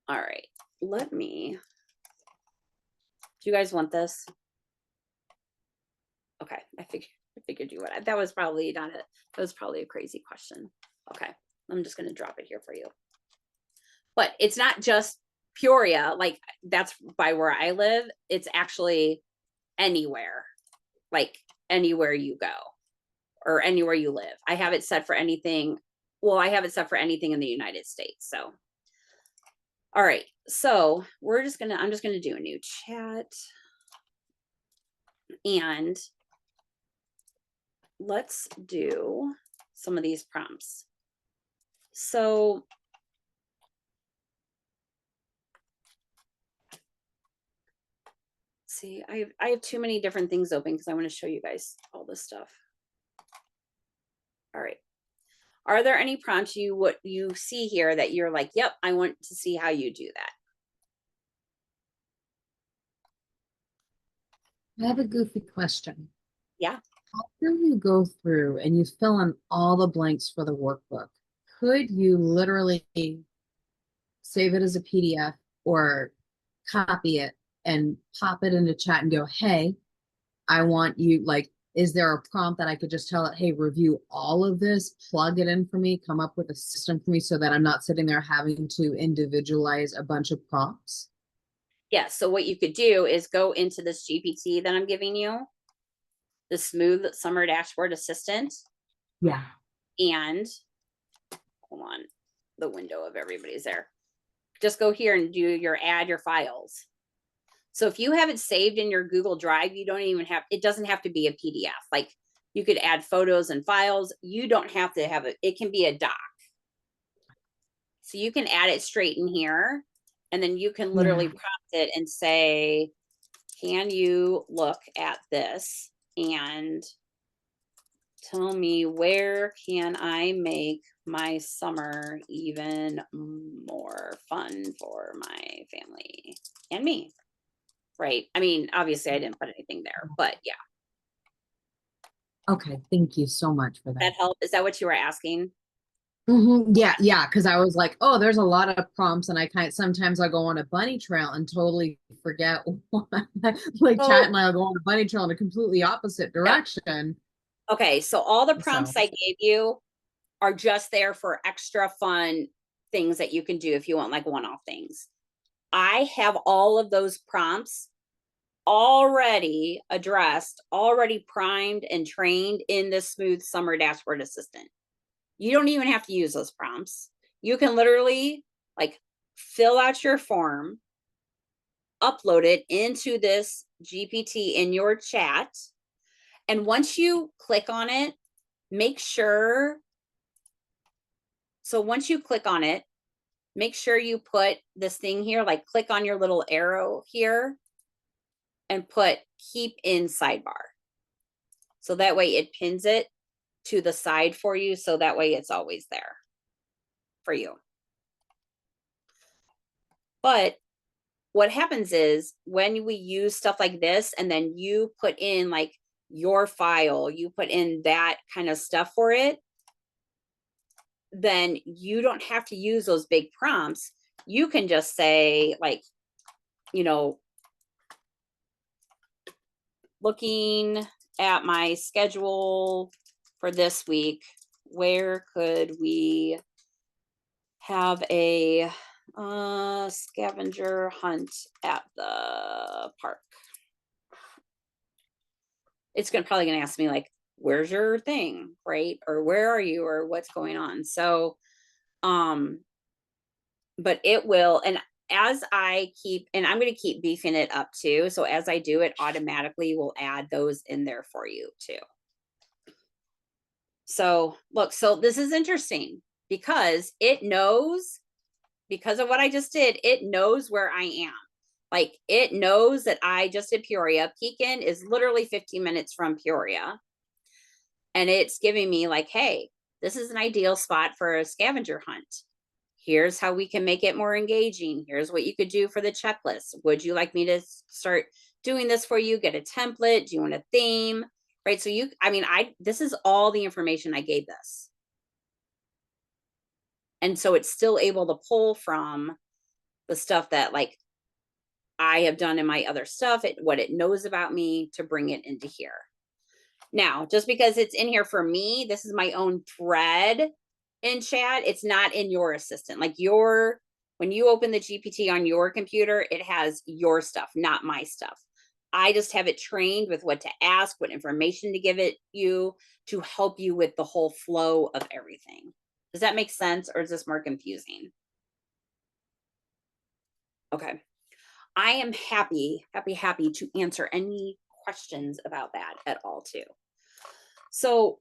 all right, let me, do you guys want this? Okay, I figured you would. That was probably not it. That was probably a crazy question. Okay, I'm just gonna drop it here for you. But it's not just Peoria, like that's by where I live. It's actually anywhere, like anywhere you go or anywhere you live. I have it set for anything. Well, I have it set for anything in the United States. So, all right. So I'm just gonna do a new chat, and let's do some of these prompts. So see, I have too many different things open because I want to show you guys all this stuff. All right. Are there any prompts what you see here that you're like, yep, I want to see how you do that? I have a goofy question. Yeah. After you go through and you fill in all the blanks for the workbook, could you literally save it as a PDF or copy it and pop it into chat and go, hey, I want you, like, is there a prompt that I could just tell it, hey, review all of this, plug it in for me, come up with a system for me so that I'm not sitting there having to individualize a bunch of prompts? Yeah. So what you could do is go into this GPT that I'm giving you, the Smooth Summer Dashboard Assistant. Yeah. And hold on, the window of everybody's there. Just go here and do add your files. So if you have it saved in your Google Drive, you don't even have, it doesn't have to be a PDF. Like you could add photos and files. You don't have to have it can be a doc. So you can add it straight in here, and then you can literally prompt it and say, can you look at this and tell me where can I make my summer even more fun for my family and me? Right. I mean, obviously I didn't put anything there, but yeah. Okay. Thank you so much for that. That help. Is that what you were asking? Yeah. Because I was like, oh, there's a lot of prompts, and sometimes I go on a bunny trail and totally forget like Chat and I'll go on a bunny trail in a completely opposite direction. Okay, so all the prompts I gave you are just there for extra fun things that you can do if you want like one-off things. I have all of those prompts already addressed, already primed and trained in the Smooth Summer Dashboard Assistant. You don't even have to use those prompts. You can literally like fill out your form, upload it into this GPT in your chat. And once you click on it, make sure. So once you click on it, make sure you put this thing here, like click on your little arrow here and put keep in sidebar. So that way it pins it to the side for you. So that way it's always there for you. But what happens is when we use stuff like this and then you put in like your file, you put in that kind of stuff for it, then you don't have to use those big prompts. You can just say like, you know, looking at my schedule for this week, where could we have a scavenger hunt at the park? It's probably gonna ask me like, where's your thing, right? Or where are you, or what's going on? So, but it will, and as I keep, and I'm gonna keep beefing it up too. So as I do it, automatically will add those in there for you too. So look, so this is interesting because it knows, because of what I just did, it knows where I am. Like it knows that I just did Peoria. Pekin is literally 15 minutes from Peoria. And it's giving me like, hey, this is an ideal spot for a scavenger hunt. Here's how we can make it more engaging. Here's what you could do for the checklist. Would you like me to start doing this for you? Get a template? Do you want a theme? Right. So this is all the information I gave this. And so it's still able to pull from the stuff that like I have done in my other stuff, what it knows about me to bring it into here. Now, just because it's in here for me, this is my own thread in chat. It's not in your assistant. Like when you open the GPT on your computer, it has your stuff, not my stuff. I just have it trained with what to ask, what information to give it you to help you with the whole flow of everything. Does that make sense, or is this more confusing? Okay. I am happy to answer any questions about that at all too. So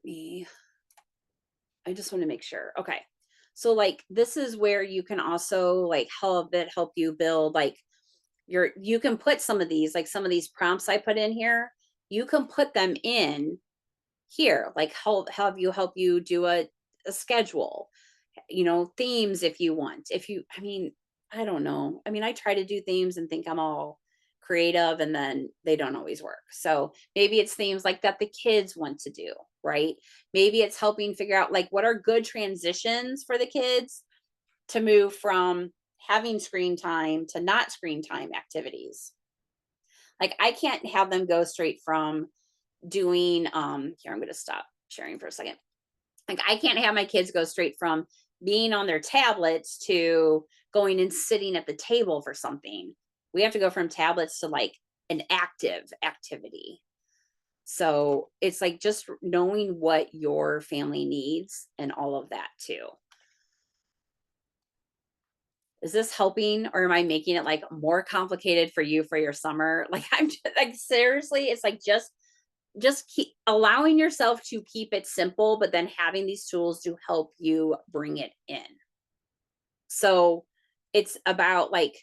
I just want to make sure. Okay. So like, this is where you can also like help you build like you can put some of these, like some of these prompts I put in here, you can put them in here, like help you do a schedule, themes if you want. I don't know. I try to do themes and think I'm all creative and then they don't always work. So maybe it's themes like that the kids want to do, right? Maybe it's helping figure out like what are good transitions for the kids to move from having screen time to not screen time activities. Like I can't have them go straight from doing here I'm going to stop sharing for a second. Like I can't have my kids go straight from being on their tablets to going and sitting at the table for something. We have to go from tablets to like an active activity. So it's like just knowing what your family needs and all of that too. Is this helping, or am I making it like more complicated for you for your summer? Like I'm just, like seriously, it's like just keep allowing yourself to keep it simple, but then having these tools to help you bring it in. So it's about like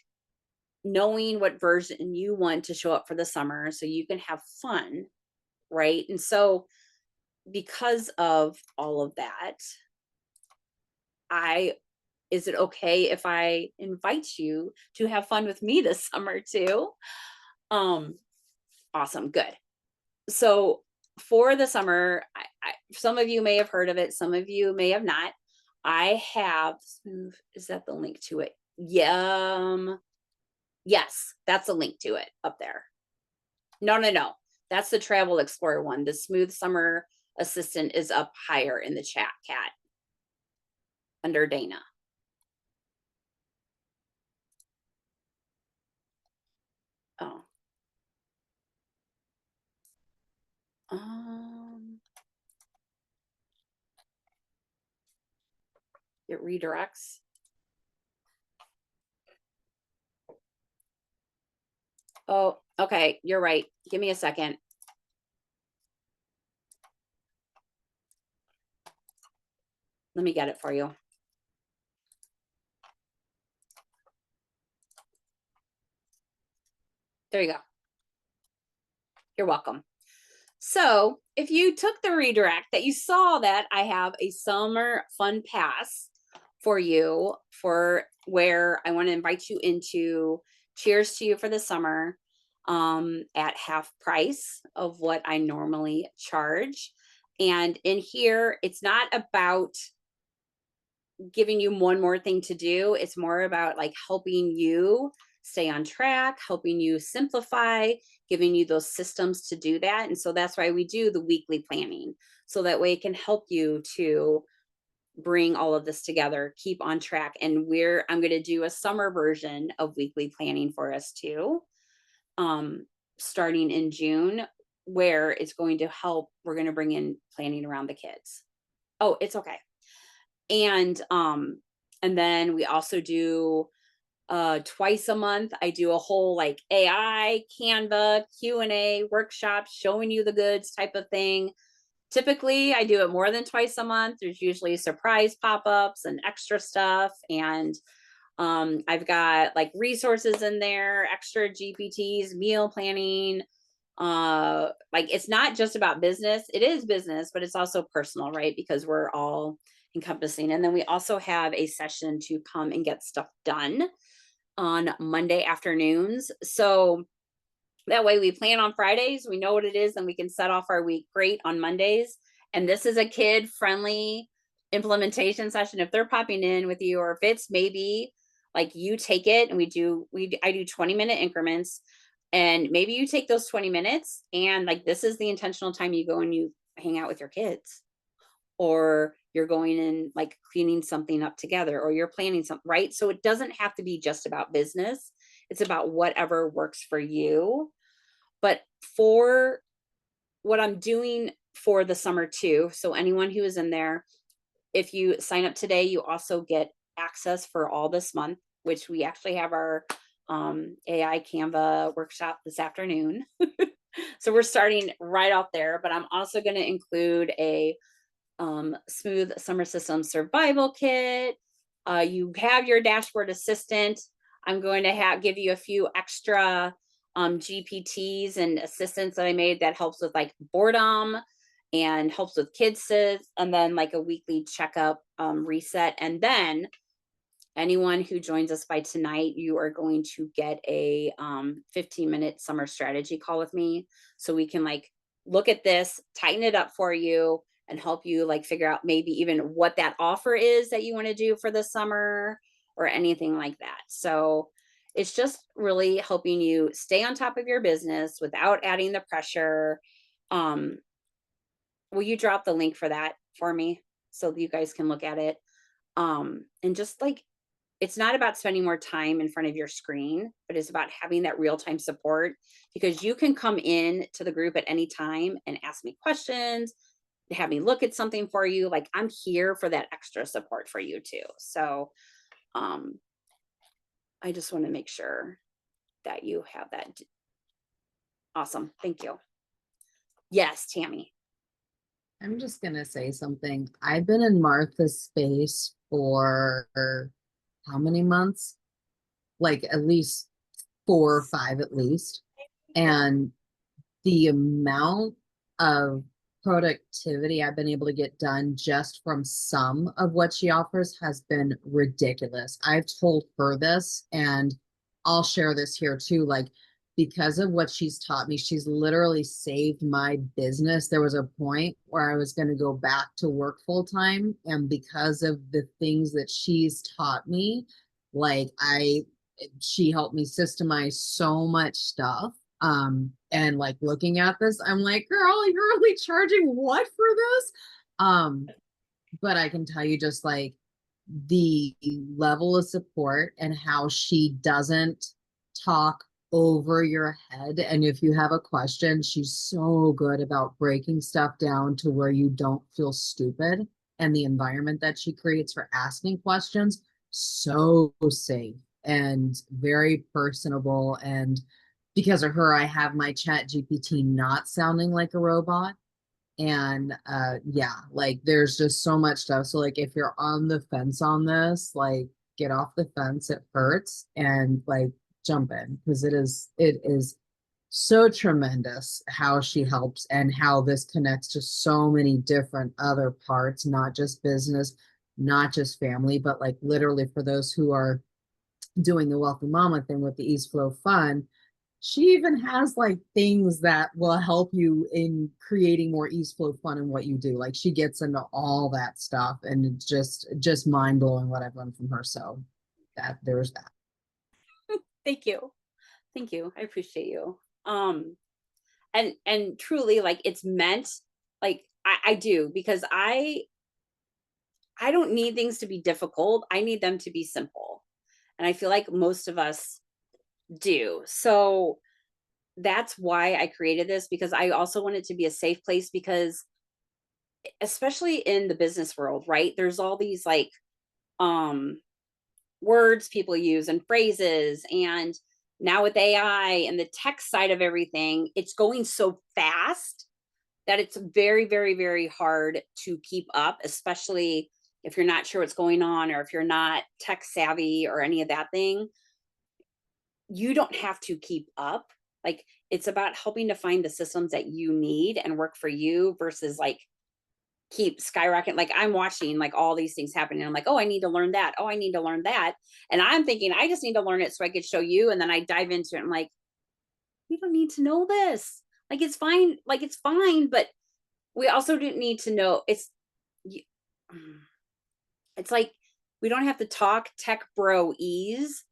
knowing what version you want to show up for the summer so you can have fun, right? And so because of all of that, is it okay if I invite you to have fun with me this summer too? Awesome, good. So for the summer, some of you may have heard of it, some of you may have not. I have Smooth. Is that the link to it? Yeah. Yes, that's a link to it up there. No. That's the Travel Explorer one. The Smooth Summer Assistant is up higher in the chat, Cat, under Dana. Oh. It redirects. Oh, okay. You're right. Give me a second. Let me get it for you. There you go. You're welcome. So if you took the redirect that you saw that I have a summer fun pass for you for where I want to invite you into Cheers to You for the summer at half price of what I normally charge. And in here, it's not about giving you one more thing to do. It's more about like helping you stay on track, helping you simplify, giving you those systems to do that. And so that's why we do the weekly planning. So that way it can help you to bring all of this together, keep on track. And I'm going to do a summer version of weekly planning for us too, starting in June, where it's going to help. We're going to bring in planning around the kids. Oh, it's okay. And then we also do twice a month. I do a whole like AI, Canva, Q&A workshop showing you the goods type of thing. Typically, I do it more than twice a month. There's usually surprise pop-ups and extra stuff. And I've got like resources in there, extra GPTs, meal planning. Like it's not just about business. It is business, but it's also personal, right? Because we're all encompassing. And then we also have a session to come and get stuff done on Monday afternoons. So that way we plan on Fridays, we know what it is, and we can set off our week great on Mondays. And this is a kid friendly implementation session. If they're popping in with you, or if it's maybe like you take it and I do 20-minute increments, and maybe you take those 20 minutes and like, this is the intentional time you go and you hang out with your kids, or you're going and like cleaning something up together, or you're planning something, right? So it doesn't have to be just about business. It's about whatever works for you. But for what I'm doing for the summer too, so anyone who is in there, if you sign up today, you also get access for all this month, which we actually have our AI Canva workshop this afternoon. So we're starting right off there, but I'm also going to include a smooth summer system survival kit. You have your dashboard assistant. I'm going to give you a few extra GPTs and assistants that I made that helps with like boredom and helps with kids, and then like a weekly checkup reset. And then anyone who joins us by tonight, you are going to get a 15-minute summer strategy call with me, so we can like look at this, tighten it up for you, and help you like figure out maybe even what that offer is that you want to do for the summer or anything like that. So it's just really helping you stay on top of your business without adding the pressure. Will you drop the link for that for me so that you guys can look at it? And just like, it's not about spending more time in front of your screen, but it's about having that real-time support, because you can come in to the group at any time and ask me questions, have me look at something for you. Like, I'm here for that extra support for you too. So I just want to make sure that you have that. Awesome. Thank you. Yes, Tammy. I'm just going to say something. I've been in Martha's space for how many months? Like at least 4 or 5 at least. And the amount of productivity I've been able to get done just from some of what she offers has been ridiculous. I've told her this, and I'll share this here too. Like, because of what she's taught me, she's literally saved my business. There was a point where I was going to go back to work full time. And because of the things that she's taught me, like she helped me systemize so much stuff. And like looking at this, I'm like, girl, you're only charging what for this? But I can tell you just like the level of support and how she doesn't talk over your head. And if you have a question, she's so good about breaking stuff down to where you don't feel stupid and the environment that she creates for asking questions, so safe and very personable. And because of her, I have my ChatGPT not sounding like a robot. And yeah, like there's just so much stuff. So like if you're on the fence on this, like get off the fence, it hurts, and like jump in, because it is so tremendous how she helps and how this connects to so many different other parts, not just business, not just family, but like literally for those who are doing the Wealthy Mama thing with the Ease Flow Fund. She even has like things that will help you in creating more ease flow fun in what you do. Like she gets into all that stuff, and it's just mind blowing what I've learned from her. So that there's that. Thank you. Thank you. I appreciate you. And truly, like, it's meant, like, I do, because I don't need things to be difficult. I need them to be simple. And I feel like most of us do. So that's why I created this, because I also want it to be a safe place, because especially in the business world, right? There's all these like um words people use and phrases, and now with AI and the tech side of everything, it's going so fast that it's very, very, very hard to keep up, especially if you're not sure what's going on, or if you're not tech savvy or any of that thing. You don't have to keep up. Like, it's about helping to find the systems that you need and work for you, versus like keep skyrocketing. Like, I'm watching like all these things happening. I'm like, oh, I need to learn that. Oh, I need to learn that. And I'm thinking, I just need to learn it so I could show you. And then I dive into it. I'm like, you don't need to know this. Like, it's fine. Like, it's fine. But we also didn't need to know. It's like, we don't have to talk tech bro ease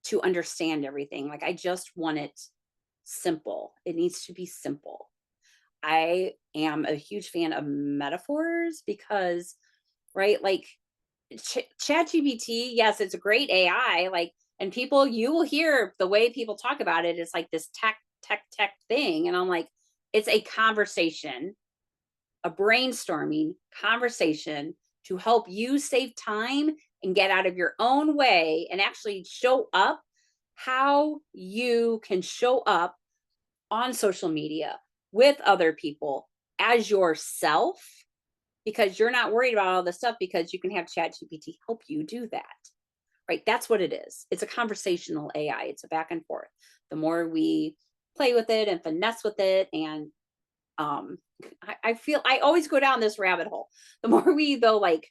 to understand everything. Like, I just want it simple. It needs to be simple. I am a huge fan of metaphors because, right, like ChatGPT, yes, it's a great AI, like, and people, you will hear the way people talk about it, it's like this tech thing. And I'm like, it's a conversation, a brainstorming conversation to help you save time and get out of your own way and actually show up how you can show up on social media with other people as yourself, because you're not worried about all this stuff, because you can have ChatGPT help you do that. Right? That's what it is. It's a conversational AI. It's a back and forth. The more we play with it and finesse with it, and I feel I always go down this rabbit hole. The more we though like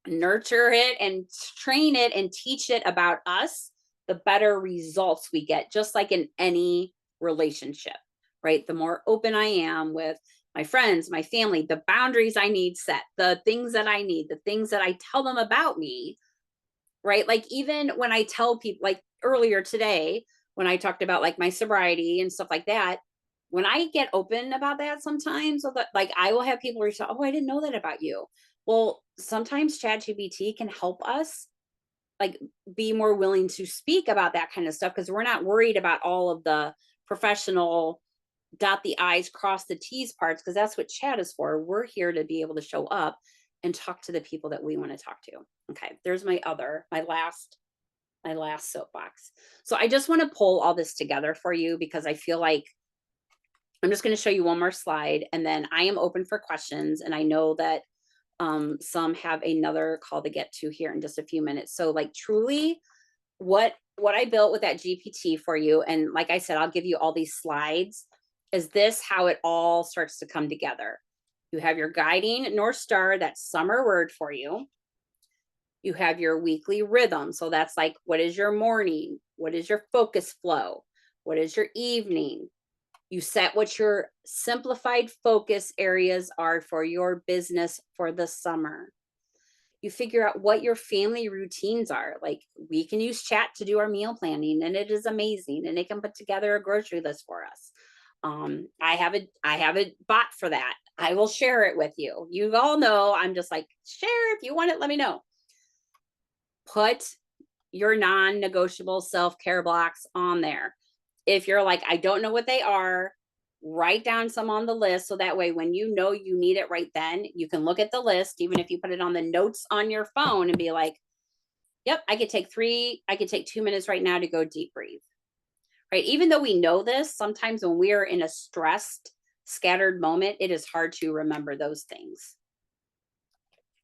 nurture it and train it and teach it about us, the better results we get, just like in any relationship, right? The more open I am with my friends, my family, the boundaries I need set, the things that I need, the things that I tell them about me, right? Like, even when I tell people, like earlier today, when I talked about like my sobriety and stuff like that, when I get open about that, sometimes like I will have people reach out, oh, I didn't know that about you. Well, sometimes ChatGPT can help us like be more willing to speak about that kind of stuff, because we're not worried about all of the professional dot the I's, cross the T's parts, because that's what chat is for. We're here to be able to show up and talk to the people that we want to talk to. Okay, there's my last soapbox. So I just want to pull all this together for you, because I feel like I'm just going to show you one more slide, and then I am open for questions. And I know that some have another call to get to here in just a few minutes. So like, truly, what I built with that GPT for you, and like I said, I'll give you all these slides, is this how it all starts to come together. You have your guiding North Star, that summer word for you. You have your weekly rhythm. So that's like, what is your morning? What is your focus flow? What is your evening? You set what your simplified focus areas are for your business for the summer. You figure out what your family routines are. Like, we can use chat to do our meal planning, and it is amazing, and it can put together a grocery list for us. I have a bot for that. I will share it with you. You all know I'm just like, share, if you want it, let me know. Put your non-negotiable self-care blocks on there. If you're like, I don't know what they are, write down some on the list. So that way, when you know you need it right then, you can look at the list, even if you put it on the notes on your phone and be like, yep, I could take 2 minutes right now to go deep breathe. Right. Even though we know this, sometimes when we are in a stressed, scattered moment, it is hard to remember those things.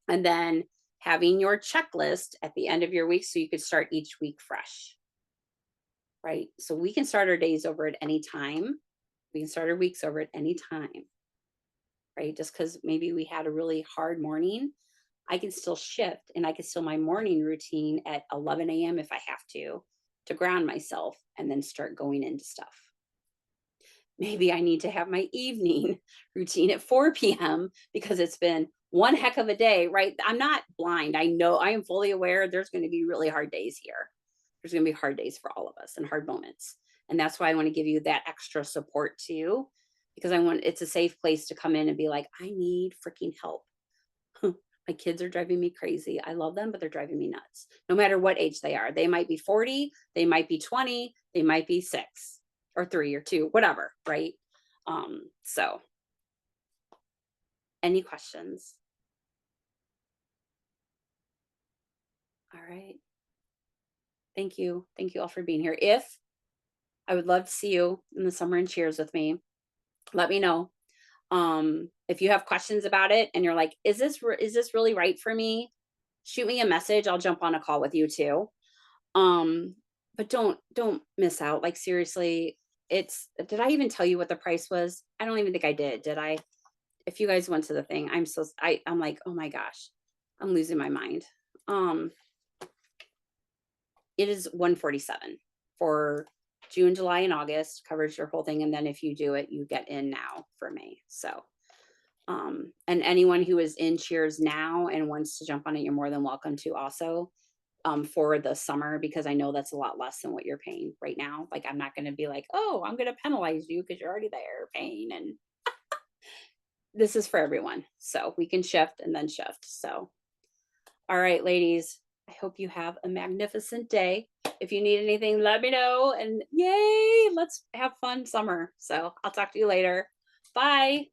And then having your checklist at the end of your week so you could start each week fresh. Right. So we can start our days over at any time. We can start our weeks over at any time. Right. Just because maybe we had a really hard morning, I can still shift and I can still my morning routine at 11 a.m. if I have to ground myself and then start going into stuff. Maybe I need to have my evening routine at 4 p.m. because it's been one heck of a day, right? I'm not blind. I know, I am fully aware there's going to be really hard days here. There's going to be hard days for all of us and hard moments. And that's why I want to give you that extra support too, because it's a safe place to come in and be like, I need freaking help. My kids are driving me crazy. I love them, but they're driving me nuts. No matter what age they are. They might be 40, they might be 20, they might be 6 or 3 or 2, whatever, right? So any questions? All right. Thank you. Thank you all for being here. I would love to see you in the summer and cheers with me. Let me know. If you have questions about it and you're like, is this really right for me? Shoot me a message. I'll jump on a call with you too. But don't miss out. Like seriously, did I even tell you what the price was? I don't even think I did. Did I? If you guys went to the thing, I'm like, oh my gosh, I'm losing my mind. It is $147 for June, July, and August, covers your whole thing. And then if you do it, you get in now for May. So, and anyone who is in Cheers now and wants to jump on it, you're more than welcome to also, for the summer, because I know that's a lot less than what you're paying right now. Like, I'm not going to be like, oh, I'm going to penalize you because you're already there paying. And this is for everyone. So we can shift and then shift. So, all right, ladies, I hope you have a magnificent day. If you need anything, let me know. And yay, let's have fun summer. So I'll talk to you later. Bye.